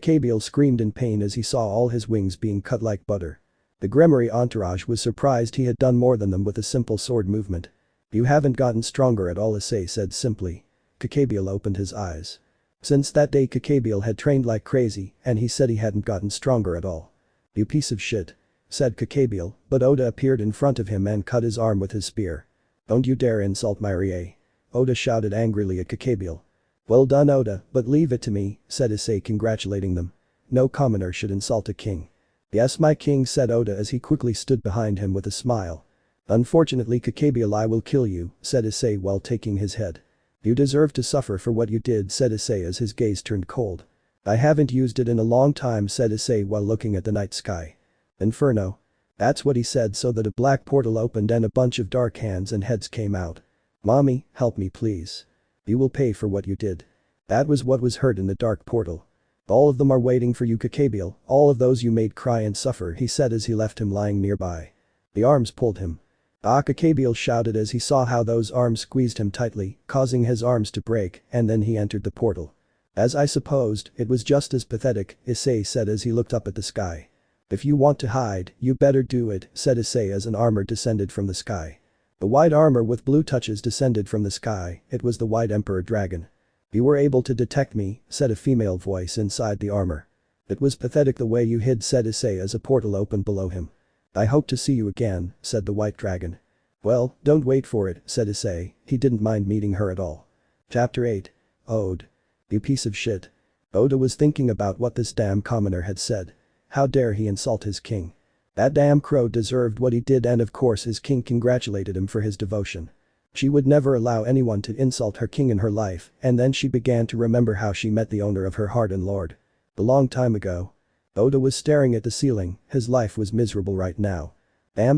Gabriel screamed in pain as he saw all his wings being cut like butter. The Gremory entourage was surprised he had done more than them with a simple sword movement. "You haven't gotten stronger at all," Issei said simply. Gabriel opened his eyes. Since that day Gabriel had trained like crazy, and he said he hadn't gotten stronger at all. "You piece of shit," said Gabriel, but Oda appeared in front of him and cut his arm with his spear. "Don't you dare insult my Rie," Oda shouted angrily at Gabriel. "Well done, Oda, but leave it to me," said Issei congratulating them. "No commoner should insult a king." "Yes, my king," said Oda as he quickly stood behind him with a smile. "Unfortunately, Gabriel, I will kill you," said Issei while taking his head. "You deserve to suffer for what you did," said Issei as his gaze turned cold. "I haven't used it in a long time," said Issei while looking at the night sky. "Inferno." That's what he said so that a black portal opened and a bunch of dark hands and heads came out. "Mommy, help me please. You will pay for what you did." That was what was heard in the dark portal. "All of them are waiting for you, Gabriel, all of those you made cry and suffer," he said as he left him lying nearby. The arms pulled him. Gabriel shouted as he saw how those arms squeezed him tightly, causing his arms to break, and then he entered the portal. "As I supposed, it was just as pathetic," Issei said as he looked up at the sky. "If you want to hide, you better do it," said Issei as an armor descended from the sky. The white armor with blue touches descended from the sky. It was the White Emperor Dragon. "You were able to detect me," said a female voice inside the armor. "It was pathetic the way you hid," said Issei as a portal opened below him. "I hope to see you again," said the White Dragon. "Well, don't wait for it," said Issei. He didn't mind meeting her at all. Chapter 8. Ode. "You piece of shit." Oda was thinking about what this damn commoner had said. How dare he insult his king? That damn crow deserved what he did, and of course his king congratulated him for his devotion. She would never allow anyone to insult her king in her life, and then she began to remember how she met the owner of her heart and lord. A long time ago. Oda was staring at the ceiling, his life was miserable right now.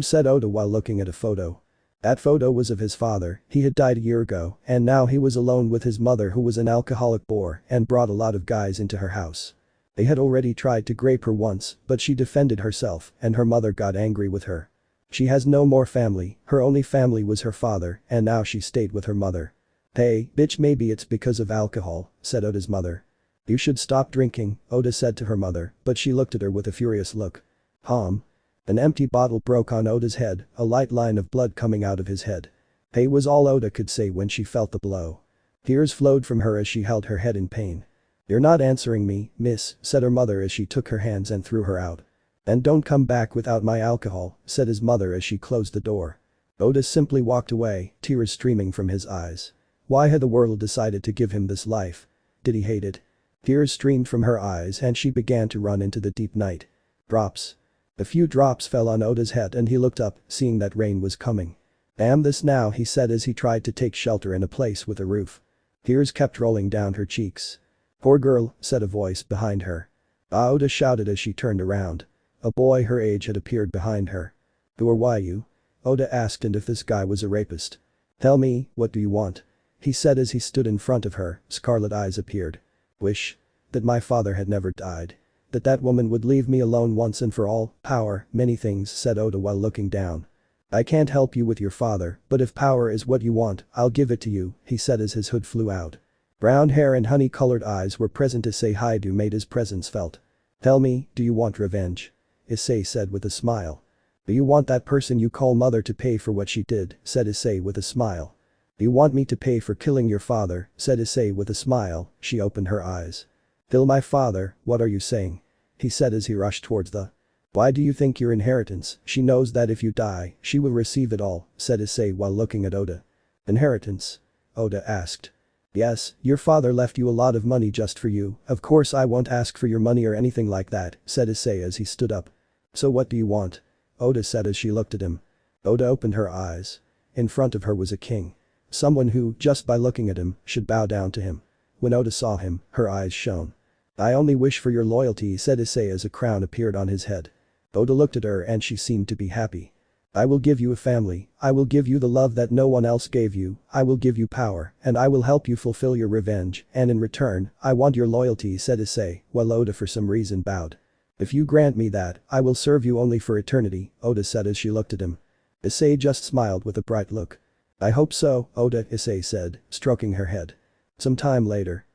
Said Oda while looking at a photo. That photo was of his father. He had died a year ago, and now he was alone with his mother, who was an alcoholic bore and brought a lot of guys into her house. They had already tried to rape her once, but she defended herself and her mother got angry with her. She has no more family, her only family was her father, and now she stayed with her mother. "Hey, bitch, maybe it's because of alcohol," said Oda's mother. "You should stop drinking," Oda said to her mother, but she looked at her with a furious look. An empty bottle broke on Oda's head, a light line of blood coming out of his head. "Hey" was all Oda could say when she felt the blow. Tears flowed from her as she held her head in pain. "You're not answering me, miss," said her mother as she took her hands and threw her out. "And don't come back without my alcohol," said his mother as she closed the door. Oda simply walked away, tears streaming from his eyes. Why had the world decided to give him this life? Did he hate it? Tears streamed from her eyes and she began to run into the deep night. Drops. A few drops fell on Oda's head and he looked up, seeing that rain was coming. "Damn this now," he said as he tried to take shelter in a place with a roof. Tears kept rolling down her cheeks. "Poor girl," said a voice behind her. Oda shouted as she turned around. A boy her age had appeared behind her. "Who are you?" Oda asked, and if this guy was a rapist. "Tell me, what do you want?" he said as he stood in front of her. Scarlet eyes appeared. "Wish that my father had never died. That woman would leave me alone once and for all. Power, many things," said Oda while looking down. "I can't help you with your father, but if power is what you want, I'll give it to you," he said as his hood flew out. Brown hair and honey-colored eyes were present. Issei Hyoudou made his presence felt. "Tell me, do you want revenge?" Issei said with a smile. "Do you want that person you call mother to pay for what she did?" said Issei with a smile. "Do you want me to pay for killing your father?" said Issei with a smile. She opened her eyes. "Kill my father, what are you saying?" he said as he rushed towards the. "Why do you think your inheritance? She knows that if you die, she will receive it all," said Issei while looking at Oda. "Inheritance?" Oda asked. "Yes, your father left you a lot of money just for you. Of course I won't ask for your money or anything like that," said Issei as he stood up. "So what do you want?" Oda said as she looked at him. Oda opened her eyes. In front of her was a king. Someone who, just by looking at him, should bow down to him. When Oda saw him, her eyes shone. "I only wish for your loyalty," said Issei as a crown appeared on his head. Oda looked at her and she seemed to be happy. "I will give you a family, I will give you the love that no one else gave you, I will give you power, and I will help you fulfill your revenge, and in return, I want your loyalty," said Issei, while Oda for some reason bowed. "If you grant me that, I will serve you only for eternity," Oda said as she looked at him. Issei just smiled with a bright look. "I hope so, Oda," Issei said, stroking her head. Some time later.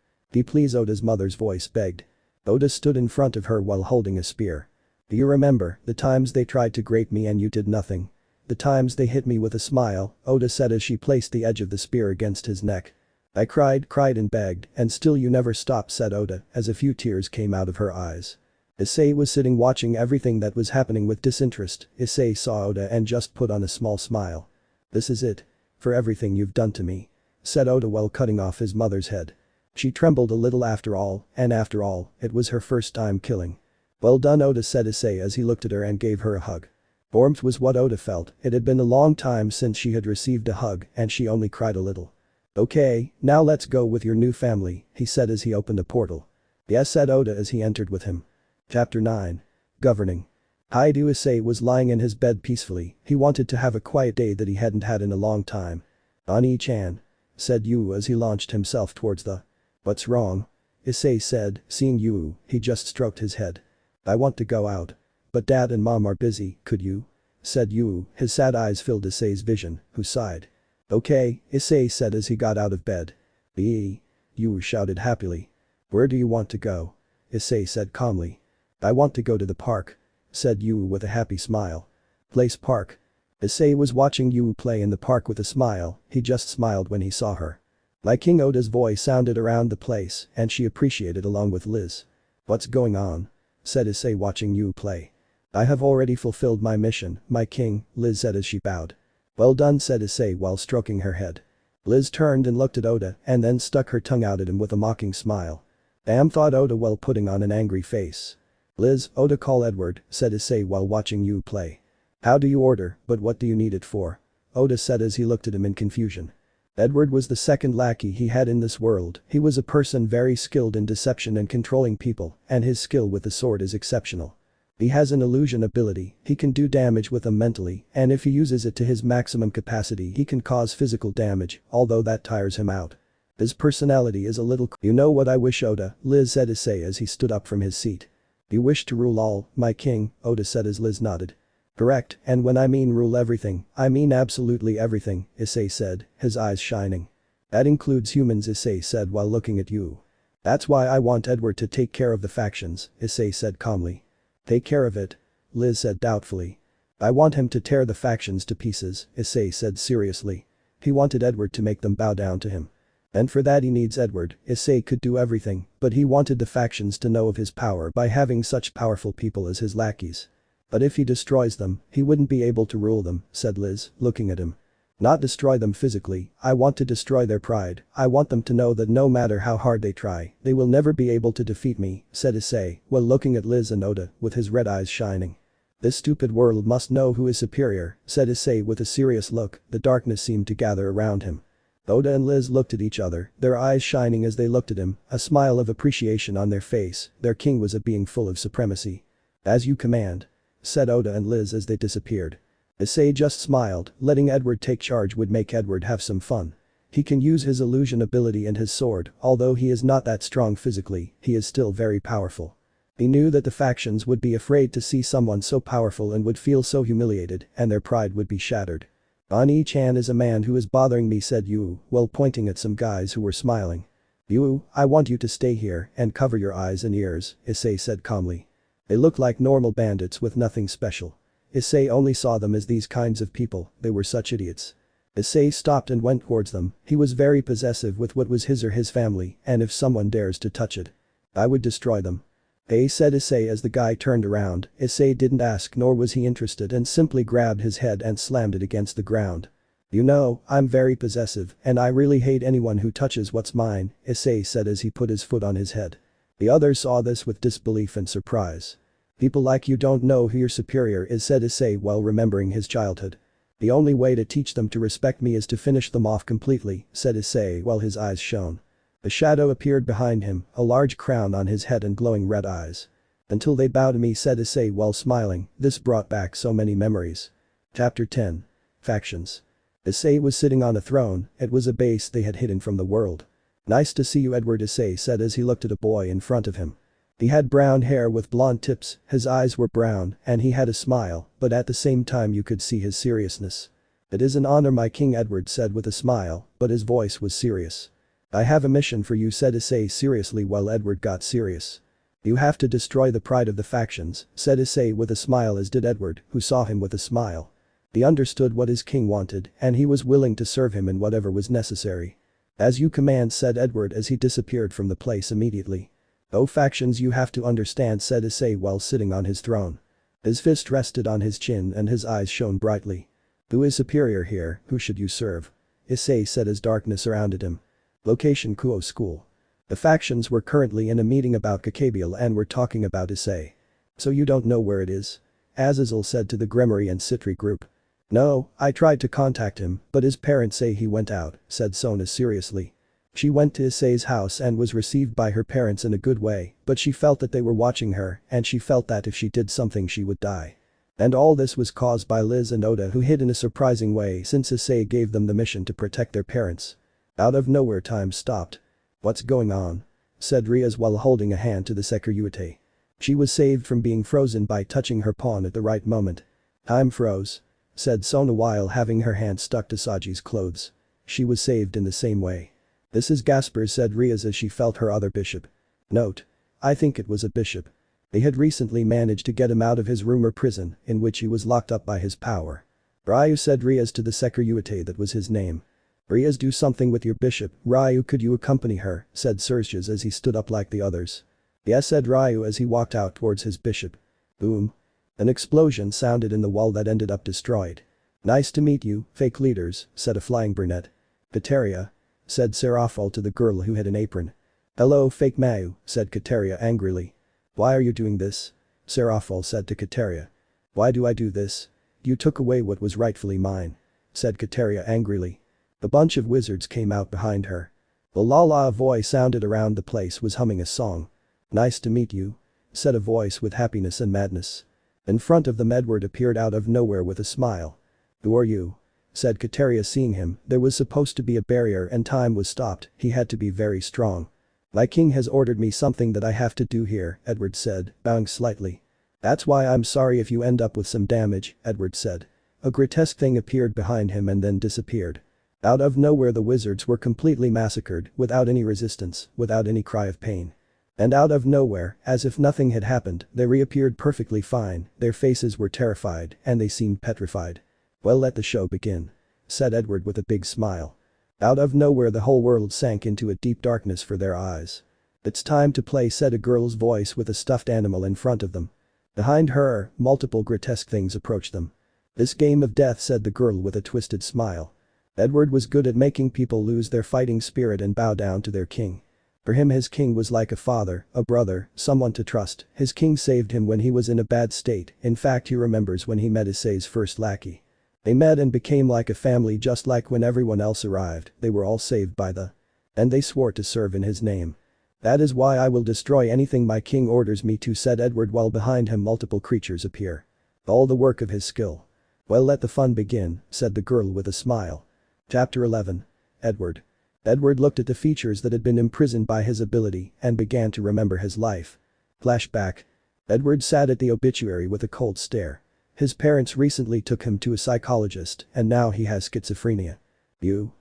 Please," Oda's mother's voice begged. Oda stood in front of her while holding a spear. "Do you remember the times they tried to grape me and you did nothing? The times they hit me?" with a smile, Oda said as she placed the edge of the spear against his neck. "I cried and begged, and still you never stopped," said Oda as a few tears came out of her eyes. Issei was sitting watching everything that was happening with disinterest. Issei saw Oda and just put on a small smile. "This is it? For everything you've done to me?" said Oda while cutting off his mother's head. She trembled a little after all, and after all, it was her first time killing. "Well done, Oda," said Issei as he looked at her and gave her a hug. Warmth was what Oda felt. It had been a long time since she had received a hug and she only cried a little. "Okay, now let's go with your new family," he said as he opened a portal. "Yes," said Oda as he entered with him. Chapter 9. Governing. Hyoudou Issei was lying in his bed peacefully. He wanted to have a quiet day that he hadn't had in a long time. "Ani-chan," said Yu as he launched himself towards the. "What's wrong?" Issei said, seeing Yu, he just stroked his head. "I want to go out. But Dad and Mom are busy, could you?" said Yu, his sad eyes filled Issei's vision, who sighed. "Okay," Issei said as he got out of bed. "Eee!" Yu shouted happily. "Where do you want to go?" Issei said calmly. "I want to go to the park," said Yu with a happy smile. "Place park?" Issei was watching Yu play in the park with a smile, he just smiled when he saw her. Like King Oda's voice sounded around the place and she appreciated along with Liz. "What's going on?" said Issei watching Yu play. "I have already fulfilled my mission, my king," Liz said as she bowed. "Well done," said Issei while stroking her head. Liz turned and looked at Oda and then stuck her tongue out at him with a mocking smile. "Damn," thought Oda while putting on an angry face. "Liz, Oda, call Edward," said Issei while watching Yu play. "How do you order, but what do you need it for?" Oda said as he looked at him in confusion. Edward was the second lackey he had in this world. He was a person very skilled in deception and controlling people, and his skill with the sword is exceptional. He has an illusion ability, he can do damage with them mentally, and if he uses it to his maximum capacity he can cause physical damage, although that tires him out. His personality is a little "You know what I wish, Oda," Liz said Issei as he stood up from his seat. "You wish to rule all, my king," Oda said as Liz nodded. "Correct, and when I mean rule everything, I mean absolutely everything," Issei said, his eyes shining. "That includes humans," Issei said while looking at Yu. "That's why I want Edward to take care of the factions," Issei said calmly. "Take care of it?" Liz said doubtfully. "I want him to tear the factions to pieces," Issei said seriously. He wanted Edward to make them bow down to him. And for that he needs Edward. Issei could do everything, but he wanted the factions to know of his power by having such powerful people as his lackeys. "But if he destroys them, he wouldn't be able to rule them," said Liz, looking at him. "Not destroy them physically, I want to destroy their pride, I want them to know that no matter how hard they try, they will never be able to defeat me," said Issei, while looking at Liz and Oda with his red eyes shining. "This stupid world must know who is superior," said Issei with a serious look. The darkness seemed to gather around him. Oda and Liz looked at each other, their eyes shining as they looked at him, a smile of appreciation on their face. Their king was a being full of supremacy. "As you command," said Oda and Liz as they disappeared. Issei just smiled, letting Edward take charge would make Edward have some fun. He can use his illusion ability and his sword, although he is not that strong physically, he is still very powerful. He knew that the factions would be afraid to see someone so powerful and would feel so humiliated, and their pride would be shattered. "Ani-chan is a man who is bothering me," said Hyoudou, while pointing at some guys who were smiling. "Hyoudou, I want you to stay here and cover your eyes and ears," Issei said calmly. They looked like normal bandits with nothing special. Issei only saw them as these kinds of people, they were such idiots. Issei stopped and went towards them, he was very possessive with what was his or his family, and if someone dares to touch it, I would destroy them. Said Issei as the guy turned around. Issei didn't ask nor was he interested and simply grabbed his head and slammed it against the ground. "You know, I'm very possessive and I really hate anyone who touches what's mine," Issei said as he put his foot on his head. The others saw this with disbelief and surprise. "People like you don't know who your superior is," said Issei while remembering his childhood. "The only way to teach them to respect me is to finish them off completely," said Issei while his eyes shone. A shadow appeared behind him, a large crown on his head and glowing red eyes. "Until they bow to me," said Issei while smiling, this brought back so many memories. Chapter 10. Factions. Issei was sitting on a throne, it was a base they had hidden from the world. "Nice to see you, Edward," Issei said as he looked at a boy in front of him. He had brown hair with blonde tips, his eyes were brown, and he had a smile, but at the same time you could see his seriousness. "It is an honor, my king," Edward said with a smile, but his voice was serious. "I have a mission for you," said Issei seriously while Edward got serious. "You have to destroy the pride of the factions," said Issei with a smile as did Edward, who saw him with a smile. He understood what his king wanted and he was willing to serve him in whatever was necessary. "As you command," said Edward as he disappeared from the place immediately. "Oh, factions, you have to understand," said Issei while sitting on his throne. His fist rested on his chin and his eyes shone brightly. "Who is superior here, who should you serve?" Issei said as darkness surrounded him. Location: Kuoh School. The factions were currently in a meeting about Gabriel and were talking about Issei. "So you don't know where it is?" Azazel said to the Gremory and Sitri group. "No, I tried to contact him, but his parents say he went out," said Sona seriously. She went to Issei's house and was received by her parents in a good way, but she felt that they were watching her and she felt that if she did something she would die. And all this was caused by Liz and Oda, who hid in a surprising way since Issei gave them the mission to protect their parents. Out of nowhere time stopped. "What's going on?" said Rias while holding a hand to the Sekiryuutei. She was saved from being frozen by touching her pawn at the right moment. "Time froze," said Sona while having her hand stuck to Saji's clothes. She was saved in the same way. "This is Gasper," said Rias as she felt her other bishop. Note: I think it was a bishop. They had recently managed to get him out of his room or prison, in which he was locked up by his power. "Ryu," said Rias to the Sekiryuutei, that was his name. "Rias, do something with your bishop." "Ryu, could you accompany her?" said Sirzechs as he stood up like the others. "Yes," said Ryu as he walked out towards his bishop. Boom. An explosion sounded in the wall that ended up destroyed. "Nice to meet you, fake leaders," said a flying brunette. "Kateria," said Seraphol to the girl who had an apron. "Hello, fake Mayu," said Kateria angrily. "Why are you doing this?" Seraphol said to Kateria. "Why do I do this? You took away what was rightfully mine," said Kateria angrily. A bunch of wizards came out behind her. The la-la voice sounded around the place was humming a song. "Nice to meet you," said a voice with happiness and madness. In front of them Edward appeared out of nowhere with a smile. "Who are you?" said Kateria seeing him. There was supposed to be a barrier and time was stopped, he had to be very strong. "My king has ordered me something that I have to do here," Edward said, bowing slightly. "That's why I'm sorry if you end up with some damage," Edward said. A grotesque thing appeared behind him and then disappeared. Out of nowhere the wizards were completely massacred, without any resistance, without any cry of pain. And out of nowhere, as if nothing had happened, they reappeared perfectly fine, their faces were terrified and they seemed petrified. "Well, let the show begin," said Edward with a big smile. Out of nowhere the whole world sank into a deep darkness for their eyes. "It's time to play," said a girl's voice with a stuffed animal in front of them. Behind her, multiple grotesque things approached them. "This game of death," said the girl with a twisted smile. Edward was good at making people lose their fighting spirit and bow down to their king. For him his king was like a father, a brother, someone to trust. His king saved him when he was in a bad state. In fact, he remembers when he met Issei's first lackey. They met and became like a family, just like when everyone else arrived, they were all saved by the. And they swore to serve in his name. "That is why I will destroy anything my king orders me to," said Edward, while behind him multiple creatures appear. All the work of his skill. "Well, let the fun begin," said the girl with a smile. Chapter 11. Edward. Edward looked at the features that had been imprisoned by his ability and began to remember his life. Flashback. Edward sat at the obituary with a cold stare. His parents recently took him to a psychologist and now he has schizophrenia. You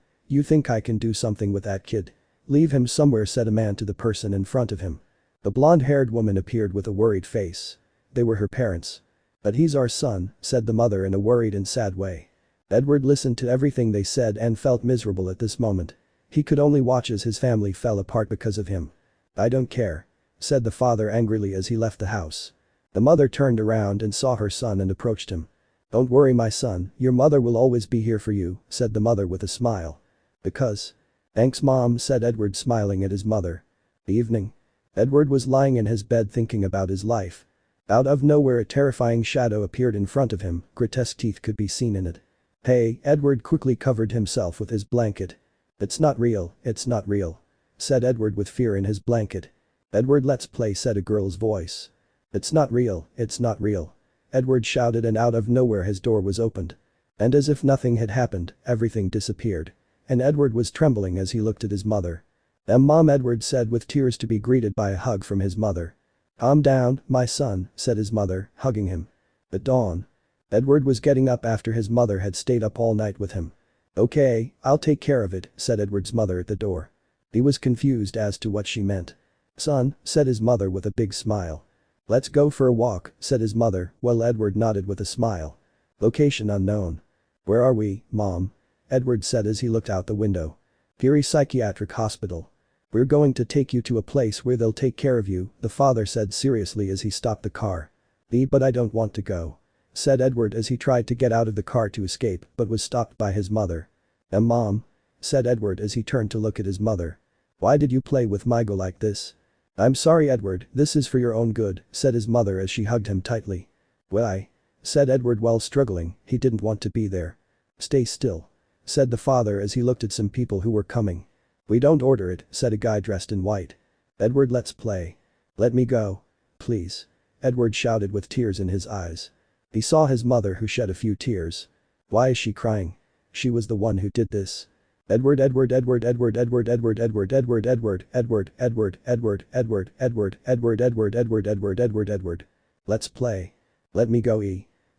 think I can do something with that kid? Leave him somewhere," said a man to the person in front of him. The blonde-haired woman appeared with a worried face. They were her parents. "But he's our son," said the mother in a worried and sad way. Edward listened to everything they said and felt miserable at this moment. He could only watch as his family fell apart because of him. "I don't care," said the father angrily as he left the house. The mother turned around and saw her son and approached him. "Don't worry, my son, your mother will always be here for you," said the mother with a smile. "Because." "Thanks, Mom," said Edward, smiling at his mother. Evening. Edward was lying in his bed thinking about his life. Out of nowhere a terrifying shadow appeared in front of him, grotesque teeth could be seen in it. "Hey," Edward quickly covered himself with his blanket. It's not real," said Edward with fear in his blanket. "Edward, let's play," said a girl's voice. It's not real," Edward shouted, and out of nowhere his door was opened. And as if nothing had happened, everything disappeared. And Edward was trembling as he looked at his mother. "Mom," Edward said with tears, to be greeted by a hug from his mother. "Calm down, my son," said his mother, hugging him. At dawn. Edward was getting up after his mother had stayed up all night with him. "Okay, I'll take care of it," said Edward's mother at the door. He was confused as to what she meant. "Son," said his mother with a big smile. "Let's go for a walk," said his mother, while Edward nodded with a smile. Location unknown. "Where are we, Mom?" Edward said as he looked out the window. "Peary Psychiatric Hospital. We're going to take you to a place where they'll take care of you," the father said seriously as he stopped the car. But I don't want to go," said Edward as he tried to get out of the car to escape but was stopped by his mother. Mom?" said Edward as he turned to look at his mother. "Why did you play with Mygo like this?" "I'm sorry, Edward, this is for your own good," said his mother as she hugged him tightly. "Why?" said Edward while struggling, he didn't want to be there. "Stay still," said the father as he looked at some people who were coming. "We don't order it," said a guy dressed in white. "Edward, let's play." "Let me go. Please," Edward shouted with tears in his eyes. He saw his mother, who shed a few tears. Why is she crying? She was the one who did this. Edward. "Let's play." "Let me go,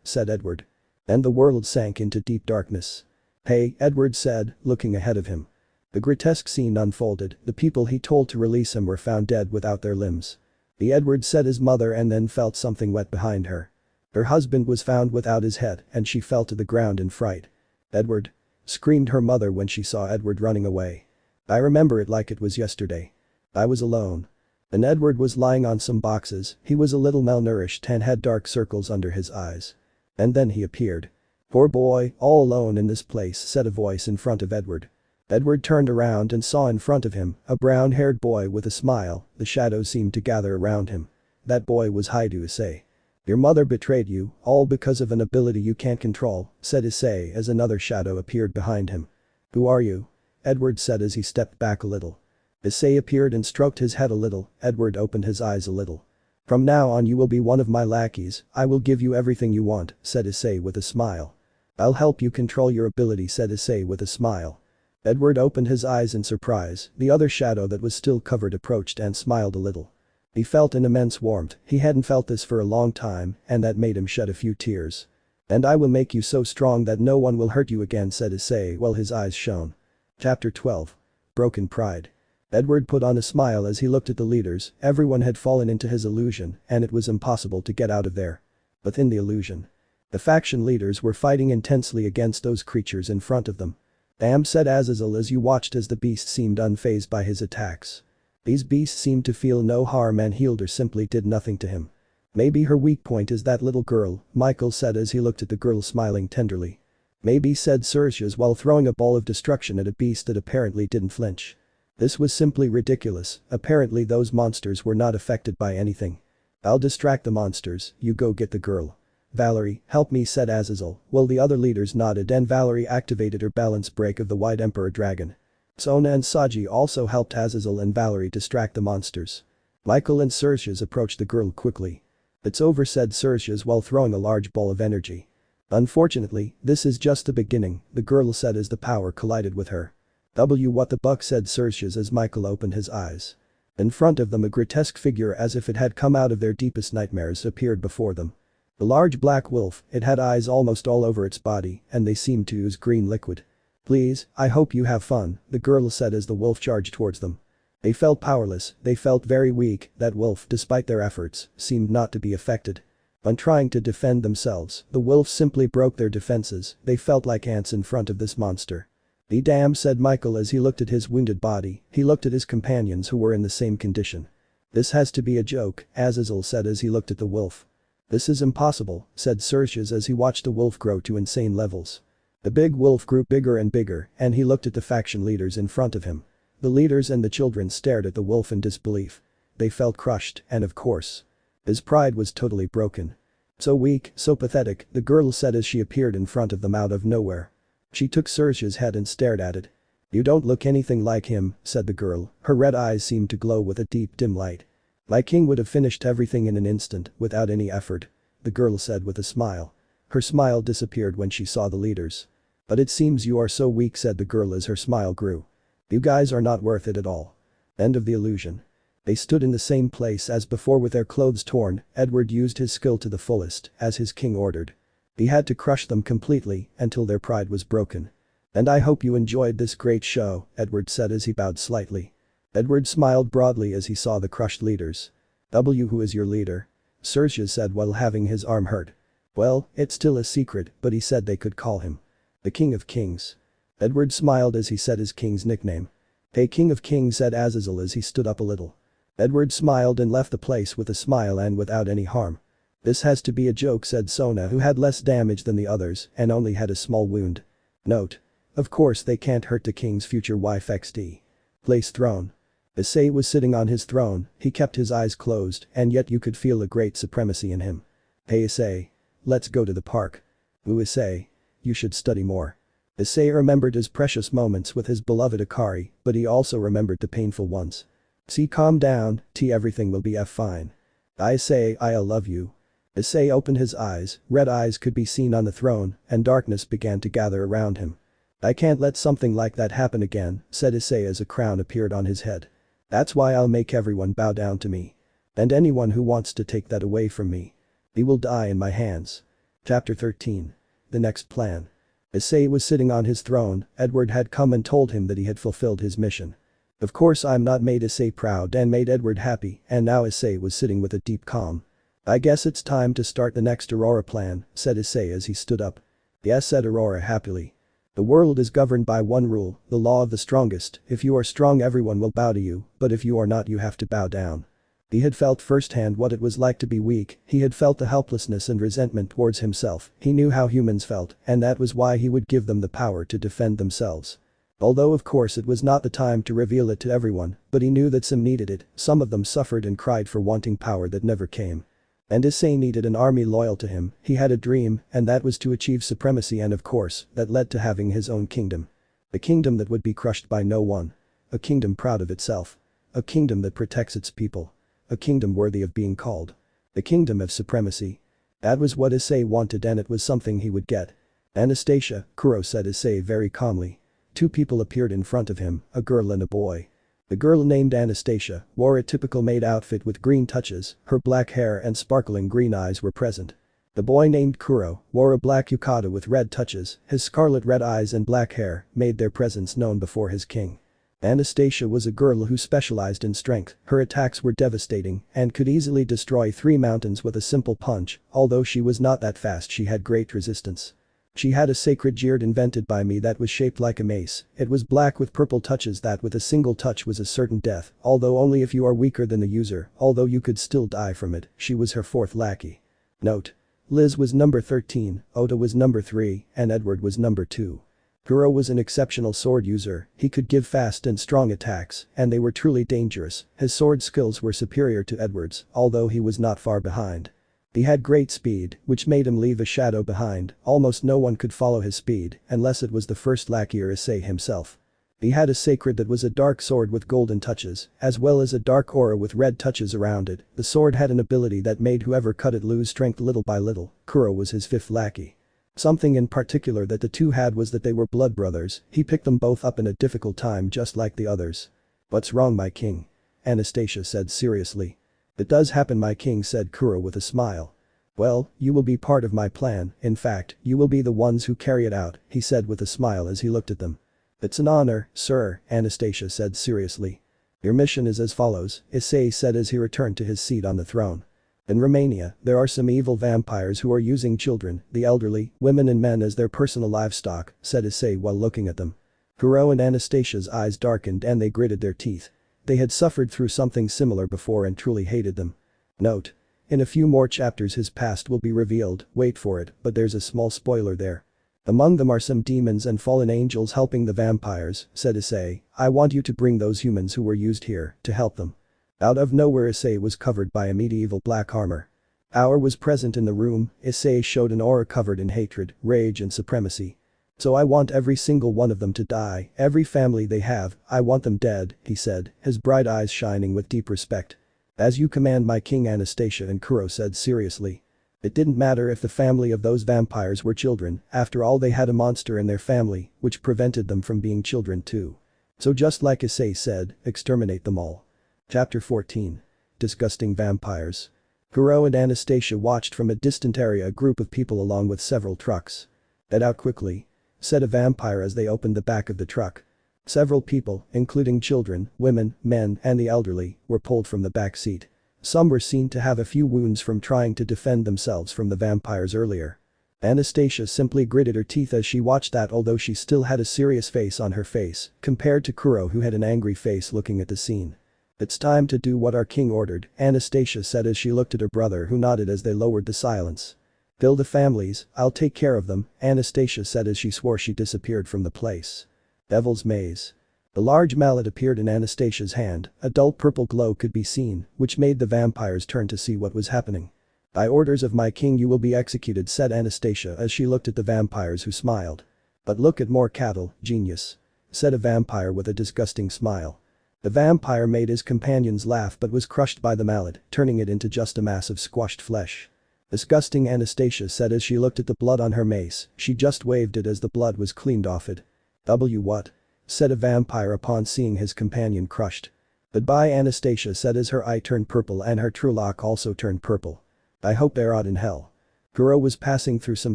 said Edward. And the world sank into deep darkness. "Hey," Edward said, looking ahead of him. The grotesque scene unfolded. The people he told to release him were found dead without their limbs. Edward said his mother, and then felt something wet behind her. Her husband was found without his head and she fell to the ground in fright. "Edward," screamed her mother when she saw Edward running away. "I remember it like it was yesterday. I was alone." And Edward was lying on some boxes. He was a little malnourished and had dark circles under his eyes. And then he appeared. "Poor boy, all alone in this place," said a voice in front of Edward. Edward turned around and saw in front of him a brown-haired boy with a smile. The shadows seemed to gather around him. That boy was Hyoudou Issei. "Your mother betrayed you, all because of an ability you can't control," said Issei as another shadow appeared behind him. "Who are you?" Edward said as he stepped back a little. Issei appeared and stroked his head a little. Edward opened his eyes a little. "From now on you will be one of my lackeys. I will give you everything you want," said Issei with a smile. "I'll help you control your ability," said Issei with a smile. Edward opened his eyes in surprise. The other shadow that was still covered approached and smiled a little. He felt an immense warmth. He hadn't felt this for a long time, and that made him shed a few tears. "And I will make you so strong that no one will hurt you again," said Issei while his eyes shone. Chapter 12. Broken Pride. Edward put on a smile as he looked at the leaders. Everyone had fallen into his illusion, and it was impossible to get out of there. Within the illusion, the faction leaders were fighting intensely against those creatures in front of them. "Damn," said Azazel as you watched as the beast seemed unfazed by his attacks. These beasts seemed to feel no harm and Hyoudou simply did nothing to him. "Maybe her weak point is that little girl," Michael said as he looked at the girl smiling tenderly. "Maybe," said Sirzechs while throwing a ball of destruction at a beast that apparently didn't flinch. This was simply ridiculous, apparently those monsters were not affected by anything. I'll distract the monsters, you go get the girl. Valerie, help me, said Azazel, while the other leaders nodded and Valerie activated her balance break of the White Emperor Dragon. Sona and Saji also helped Azazel and Valerie distract the monsters. Michael and Sirzechs approached the girl quickly. It's over, said Sirzechs while throwing a large ball of energy. Unfortunately, this is just the beginning, the girl said as the power collided with her. What the buck, said Sirzechs as Michael opened his eyes. In front of them a grotesque figure as if it had come out of their deepest nightmares appeared before them. The large black wolf, it had eyes almost all over its body and they seemed to ooze green liquid. Please, I hope you have fun, the girl said as the wolf charged towards them. They felt powerless, they felt very weak, that wolf, despite their efforts, seemed not to be affected. When trying to defend themselves, the wolves simply broke their defenses, they felt like ants in front of this monster. Be damned, said Michael as he looked at his wounded body, he looked at his companions who were in the same condition. This has to be a joke, Azazel said as he looked at the wolf. This is impossible, said Sirzechs as he watched the wolf grow to insane levels. The big wolf grew bigger and bigger and he looked at the faction leaders in front of him. The leaders and the children stared at the wolf in disbelief. They felt crushed and of course. His pride was totally broken. So weak, so pathetic, the girl said as she appeared in front of them out of nowhere. She took Sirzechs' head and stared at it. You don't look anything like him, said the girl, her red eyes seemed to glow with a deep dim light. My king would have finished everything in an instant, without any effort. The girl said with a smile. Her smile disappeared when she saw the leaders. But it seems you are so weak, said the girl as her smile grew. You guys are not worth it at all. End of the illusion. They stood in the same place as before with their clothes torn. Edward used his skill to the fullest, as his king ordered. He had to crush them completely until their pride was broken. And I hope you enjoyed this great show, Edward said as he bowed slightly. Edward smiled broadly as he saw the crushed leaders. Who is your leader? Sirzechs said while having his arm hurt. Well, it's still a secret, but he said they could call him the King of Kings. Edward smiled as he said his king's nickname. Hey, King of Kings, said Azazel as he stood up a little. Edward smiled and left the place with a smile and without any harm. This has to be a joke, said Sona, who had less damage than the others and only had a small wound. Note. Of course they can't hurt the king's future wife XD. Place throne. Issei was sitting on his throne, he kept his eyes closed and yet you could feel a great supremacy in him. Hey Issei. Let's go to the park. Ooh Issei. You should study more. Issei remembered his precious moments with his beloved Akari, but he also remembered the painful ones. See, calm down, everything will be fine. I say, I love you. Issei opened his eyes, red eyes could be seen on the throne, and darkness began to gather around him. I can't let something like that happen again, said Issei as a crown appeared on his head. That's why I'll make everyone bow down to me. And anyone who wants to take that away from me. He will die in my hands. Chapter 13. The next plan. Issei was sitting on his throne, Edward had come and told him that he had fulfilled his mission. Of course I'm not made Issei proud and made Edward happy and now Issei was sitting with a deep calm. I guess it's time to start the next Aurora plan, said Issei as he stood up. Yes, said Aurora happily. The world is governed by one rule, the law of the strongest. If you are strong everyone will bow to you, but if you are not you have to bow down. He had felt firsthand what it was like to be weak, he had felt the helplessness and resentment towards himself, he knew how humans felt and that was why he would give them the power to defend themselves. Although of course it was not the time to reveal it to everyone, but he knew that some needed it, some of them suffered and cried for wanting power that never came. And Issei needed an army loyal to him, he had a dream and that was to achieve supremacy and of course, that led to having his own kingdom. A kingdom that would be crushed by no one. A kingdom proud of itself. A kingdom that protects its people. A kingdom worthy of being called. The kingdom of supremacy. That was what Issei wanted and it was something he would get. Anastasia, Kuoh, said Issei very calmly. Two people appeared in front of him, a girl and a boy. The girl named Anastasia wore a typical maid outfit with green touches, her black hair and sparkling green eyes were present. The boy named Kuoh wore a black yukata with red touches, his scarlet red eyes and black hair made their presence known before his king. Anastasia was a girl who specialized in strength, her attacks were devastating and could easily destroy 3 mountains with a simple punch, although she was not that fast she had great resistance. She had a sacred beard invented by me that was shaped like a mace, it was black with purple touches that with a single touch was a certain death, although only if you are weaker than the user, although you could still die from it, she was her 4th lackey. Note. Liz was number 13, Oda was number 3, and Edward was number 2. Kuoh was an exceptional sword user, he could give fast and strong attacks, and they were truly dangerous. His sword skills were superior to Edward's, although he was not far behind. He had great speed, which made him leave a shadow behind, almost no one could follow his speed, unless it was the first lackey or Issei himself. He had a sacred that was a dark sword with golden touches, as well as a dark aura with red touches around it. The sword had an ability that made whoever cut it lose strength little by little. Kuoh was his fifth lackey. Something in particular that the two had was that they were blood brothers, he picked them both up in a difficult time just like the others. "What's wrong, my king?" Anastasia said seriously. "It does happen, my king," said Kuoh with a smile. "Well, you will be part of my plan, in fact, you will be the ones who carry it out," he said with a smile as he looked at them. "It's an honor, sir," Anastasia said seriously. "Your mission is as follows," Issei said as he returned to his seat on the throne. "In Romania, there are some evil vampires who are using children, the elderly, women and men as their personal livestock," said Issei while looking at them. Kuoh and Anastasia's eyes darkened and they gritted their teeth. They had suffered through something similar before and truly hated them. Note. In a few more chapters his past will be revealed, wait for it, but there's a small spoiler there. "Among them are some demons and fallen angels helping the vampires," said Issei. "I want you to bring those humans who were used here, to help them." Out of nowhere Issei was covered by a medieval black armor. Power was present in the room, Issei showed an aura covered in hatred, rage and supremacy. "So I want every single one of them to die, every family they have, I want them dead," he said, his bright eyes shining with deep respect. "As you command, my king," Anastasia and Kuoh said seriously. It didn't matter if the family of those vampires were children, after all they had a monster in their family, which prevented them from being children too. So just like Issei said, exterminate them all. Chapter 14. Disgusting Vampires. Kuoh and Anastasia watched from a distant area a group of people along with several trucks. "Get out quickly," said a vampire as they opened the back of the truck. Several people, including children, women, men and the elderly, were pulled from the back seat. Some were seen to have a few wounds from trying to defend themselves from the vampires earlier. Anastasia simply gritted her teeth as she watched that, although she still had a serious face on her face, compared to Kuoh who had an angry face looking at the scene. "It's time to do what our king ordered," Anastasia said as she looked at her brother who nodded as they lowered the silence. "Kill the families, I'll take care of them," Anastasia said as she swore. She disappeared from the place. Devil's Maze. A large mallet appeared in Anastasia's hand, a dull purple glow could be seen, which made the vampires turn to see what was happening. "By orders of my king you will be executed," said Anastasia as she looked at the vampires who smiled. "But look at more cattle, genius," said a vampire with a disgusting smile. The vampire made his companions laugh but was crushed by the mallet, turning it into just a mass of squashed flesh. "Disgusting," Anastasia said as she looked at the blood on her mace, she just waved it as the blood was cleaned off it. What?" said a vampire upon seeing his companion crushed. "Goodbye," Anastasia said as her eye turned purple and her true lock also turned purple. "I hope they rot in hell." Kuoh was passing through some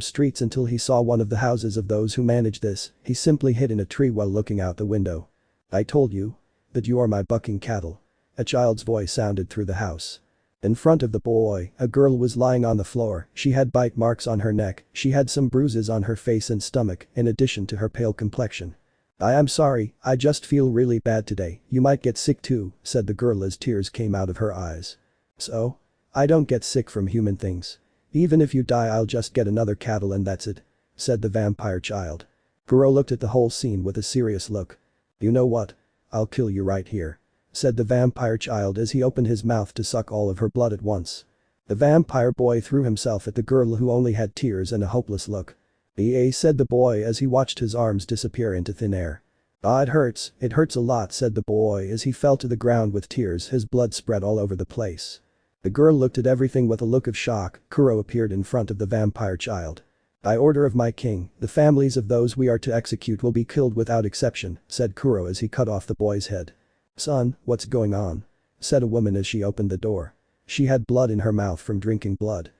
streets until he saw one of the houses of those who manage this, he simply hid in a tree while looking out the window. "I told you that you are my bucking cattle." A child's voice sounded through the house. In front of the boy, a girl was lying on the floor, she had bite marks on her neck, she had some bruises on her face and stomach, in addition to her pale complexion. "I am sorry, I just feel really bad today, you might get sick too," said the girl as tears came out of her eyes. "So? I don't get sick from human things. Even if you die I'll just get another cattle and that's it," said the vampire child. Kuoh looked at the whole scene with a serious look. "You know what? I'll kill you right here," said the vampire child as he opened his mouth to suck all of her blood at once. The vampire boy threw himself at the girl who only had tears and a hopeless look. "Ea," said the boy as he watched his arms disappear into thin air. "Ah, it hurts a lot," said the boy as he fell to the ground with tears, his blood spread all over the place. The girl looked at everything with a look of shock. Kuoh appeared in front of the vampire child. "By order of my king, the families of those we are to execute will be killed without exception," said Kuoh as he cut off the boy's head. "Son, what's going on?" said a woman as she opened the door. She had blood in her mouth from drinking blood.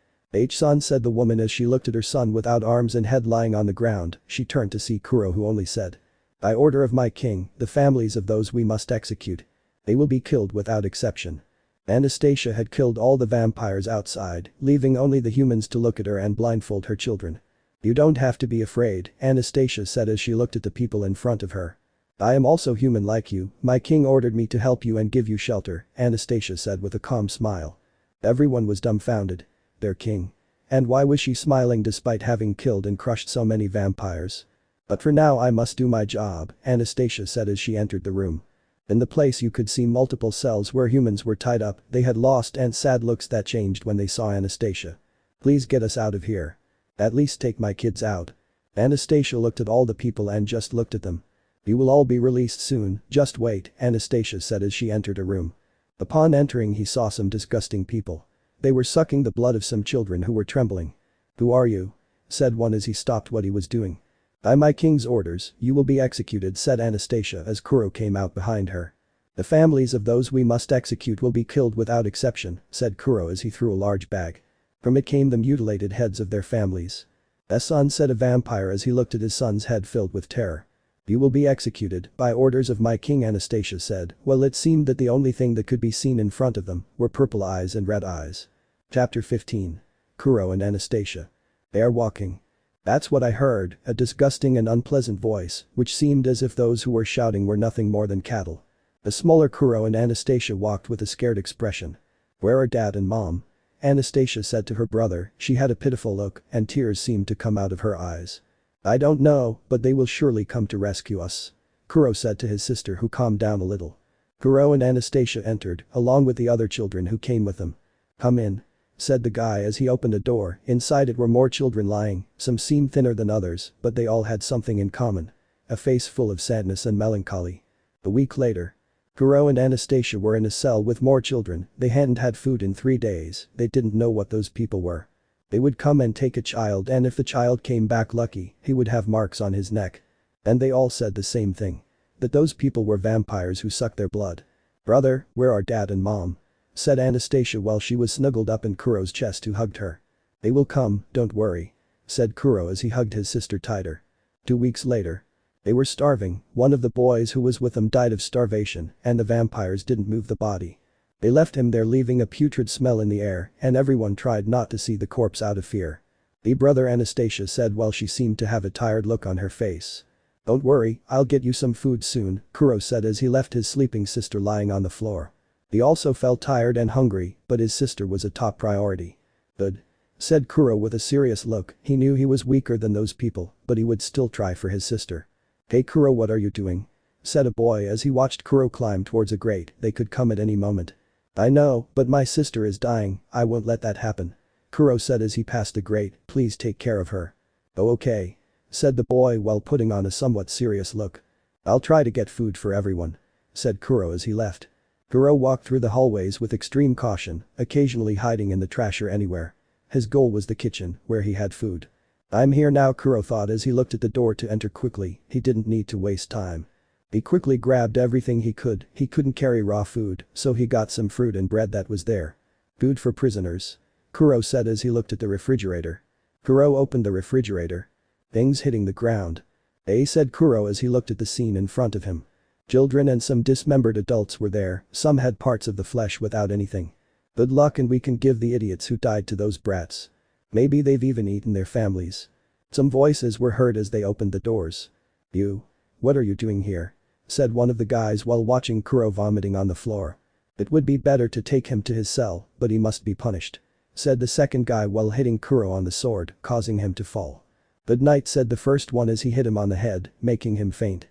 "Son," said the woman as she looked at her son without arms and head lying on the ground, she turned to see Kuoh who only said, "By order of my king, the families of those we must execute. They will be killed without exception." Anastasia had killed all the vampires outside, leaving only the humans to look at her and blindfold her children. "You don't have to be afraid," Anastasia said as she looked at the people in front of her. "I am also human like you, my king ordered me to help you and give you shelter," Anastasia said with a calm smile. Everyone was dumbfounded. Their king. And why was she smiling despite having killed and crushed so many vampires? But for now I must do my job, Anastasia said as she entered the room. In the place you could see multiple cells where humans were tied up, they had lost and sad looks that changed when they saw Anastasia. Please get us out of here. At least take my kids out. Anastasia looked at all the people and just looked at them. You will all be released soon, just wait, Anastasia said as she entered a room. Upon entering he saw some disgusting people. They were sucking the blood of some children who were trembling. Who are you? Said one as he stopped what he was doing. By my king's orders, you will be executed, said Anastasia as Kuoh came out behind her. The families of those we must execute will be killed without exception, said Kuoh as he threw a large bag. From it came the mutilated heads of their families. A son, said a vampire as he looked at his son's head filled with terror. You will be executed by orders of my king, Anastasia said. Well, it seemed that the only thing that could be seen in front of them were purple eyes and red eyes. Chapter 15. Kuoh and Anastasia. They are walking. That's what I heard, a disgusting and unpleasant voice, which seemed as if those who were shouting were nothing more than cattle. The smaller Kuoh and Anastasia walked with a scared expression. Where are dad and mom? Anastasia said to her brother. She had a pitiful look and tears seemed to come out of her eyes. I don't know, but they will surely come to rescue us. Kuoh said to his sister, who calmed down a little. Kuoh and Anastasia entered, along with the other children who came with them. Come in. Said the guy as he opened a door. Inside it were more children lying, some seemed thinner than others, but they all had something in common. A face full of sadness and melancholy. A week later. Kuoh and Anastasia were in a cell with more children. They hadn't had food in 3 days, they didn't know what those people were. They would come and take a child, and if the child came back lucky, he would have marks on his neck. And they all said the same thing. That those people were vampires who sucked their blood. Brother, where are dad and mom? Said Anastasia while she was snuggled up in Kuro's chest, who hugged her. They will come, don't worry. Said Kuoh as he hugged his sister tighter. 2 weeks later. They were starving, one of the boys who was with them died of starvation and the vampires didn't move the body. They left him there, leaving a putrid smell in the air, and everyone tried not to see the corpse out of fear. The brother, Anastasia said while she seemed to have a tired look on her face. Don't worry, I'll get you some food soon, Kuoh said as he left his sleeping sister lying on the floor. He also felt tired and hungry, but his sister was a top priority. Good. Said Kuoh with a serious look. He knew he was weaker than those people, but he would still try for his sister. Hey Kuoh, what are you doing? Said a boy as he watched Kuoh climb towards a grate. They could come at any moment. I know, but my sister is dying, I won't let that happen. Kuoh said as he passed the grate. Please take care of her. Oh, okay. Said the boy while putting on a somewhat serious look. I'll try to get food for everyone. Said Kuoh as he left. Kuoh walked through the hallways with extreme caution, occasionally hiding in the trash or anywhere. His goal was the kitchen, where he had food. I'm here now, Kuoh thought as he looked at the door to enter quickly. He didn't need to waste time. He quickly grabbed everything he could. He couldn't carry raw food, so he got some fruit and bread that was there. Food for prisoners. Kuoh said as he looked at the refrigerator. Kuoh opened the refrigerator. Things hitting the ground. Said Kuoh as he looked at the scene in front of him. Children and some dismembered adults were there, some had parts of the flesh without anything. Good luck and we can give the idiots who died to those brats. Maybe they've even eaten their families. Some voices were heard as they opened the doors. You. What are you doing here? Said one of the guys while watching Kuoh vomiting on the floor. It would be better to take him to his cell, but he must be punished. Said the second guy while hitting Kuoh on the sword, causing him to fall. Good night, said the first one as he hit him on the head, making him faint.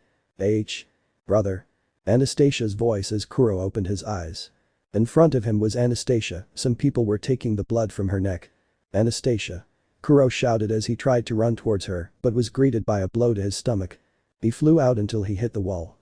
Brother. Anastasia's voice as Kuoh opened his eyes. In front of him was Anastasia. Some people were taking the blood from her neck. Anastasia. Kuoh shouted as he tried to run towards her, but was greeted by a blow to his stomach. He flew out until he hit the wall.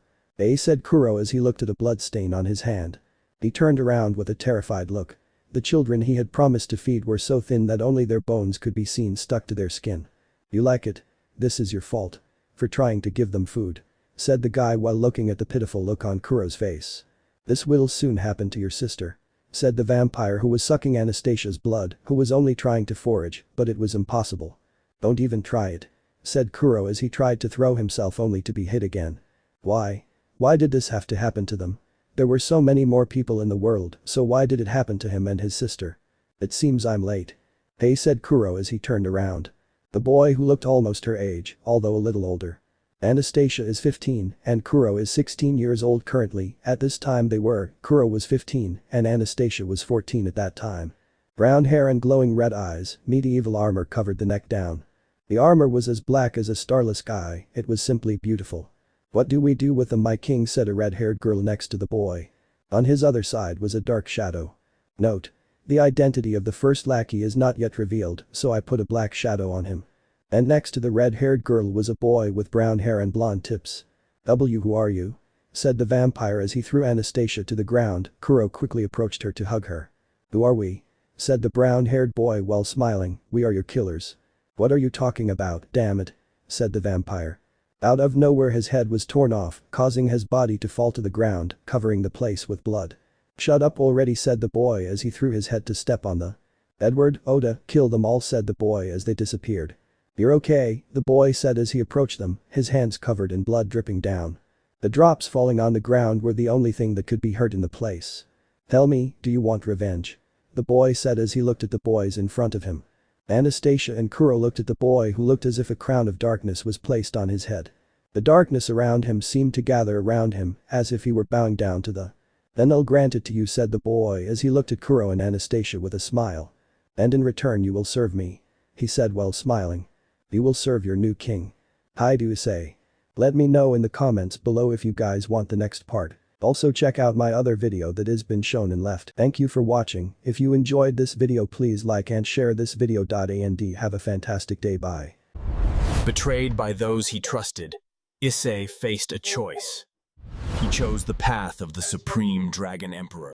Said Kuoh as he looked at a blood stain on his hand. He turned around with a terrified look. The children he had promised to feed were so thin that only their bones could be seen stuck to their skin. You like it? This is your fault. For trying to give them food. Said the guy while looking at the pitiful look on Kuro's face. This will soon happen to your sister. Said the vampire who was sucking Anastasia's blood, who was only trying to forage, but it was impossible. Don't even try it. Said Kuoh as he tried to throw himself only to be hit again. Why? Why did this have to happen to them? There were so many more people in the world, so why did it happen to him and his sister? It seems I'm late. Hey, said Kuoh as he turned around. The boy who looked almost her age, although a little older. Anastasia is 15 and Kuoh is 16 years old currently. At this time Kuoh was 15 and Anastasia was 14 at that time. Brown hair and glowing red eyes, medieval armor covered the neck down. The armor was as black as a starless sky, it was simply beautiful. "What do we do with them, my king?" said a red-haired girl next to the boy. On his other side was a dark shadow. Note: the identity of the first lackey is not yet revealed, so I put a black shadow on him. And next to the red-haired girl was a boy with brown hair and blonde tips. "Who are you?" said the vampire as he threw Anastasia to the ground. Kuoh quickly approached her to hug her. "Who are we?" said the brown-haired boy while smiling. "We are your killers." "What are you talking about, damn it?" said the vampire. Out of nowhere his head was torn off, causing his body to fall to the ground, covering the place with blood. "Shut up already," said the boy as he threw his head to step on the Edward, Oda, kill them all, said the boy as they disappeared. "You're okay," the boy said as he approached them, his hands covered in blood dripping down. The drops falling on the ground were the only thing that could be hurt in the place. "Tell me, do you want revenge?" the boy said as he looked at the boys in front of him. Anastasia and Kuoh looked at the boy who looked as if a crown of darkness was placed on his head. The darkness around him seemed to gather around him, as if he were bowing down to the "Then I'll grant it to you," said the boy as he looked at Kuoh and Anastasia with a smile. "And in return you will serve me," he said while smiling. "You will serve your new king. Hyoudou, Issei. Let me know in the comments below if you guys want the next part. Also check out my other video that has been shown and left. Thank you for watching. If you enjoyed this video, please like and share this video. And have a fantastic day. Bye. Betrayed by those he trusted, Issei faced a choice. He chose the path of the Supreme Dragon Emperor.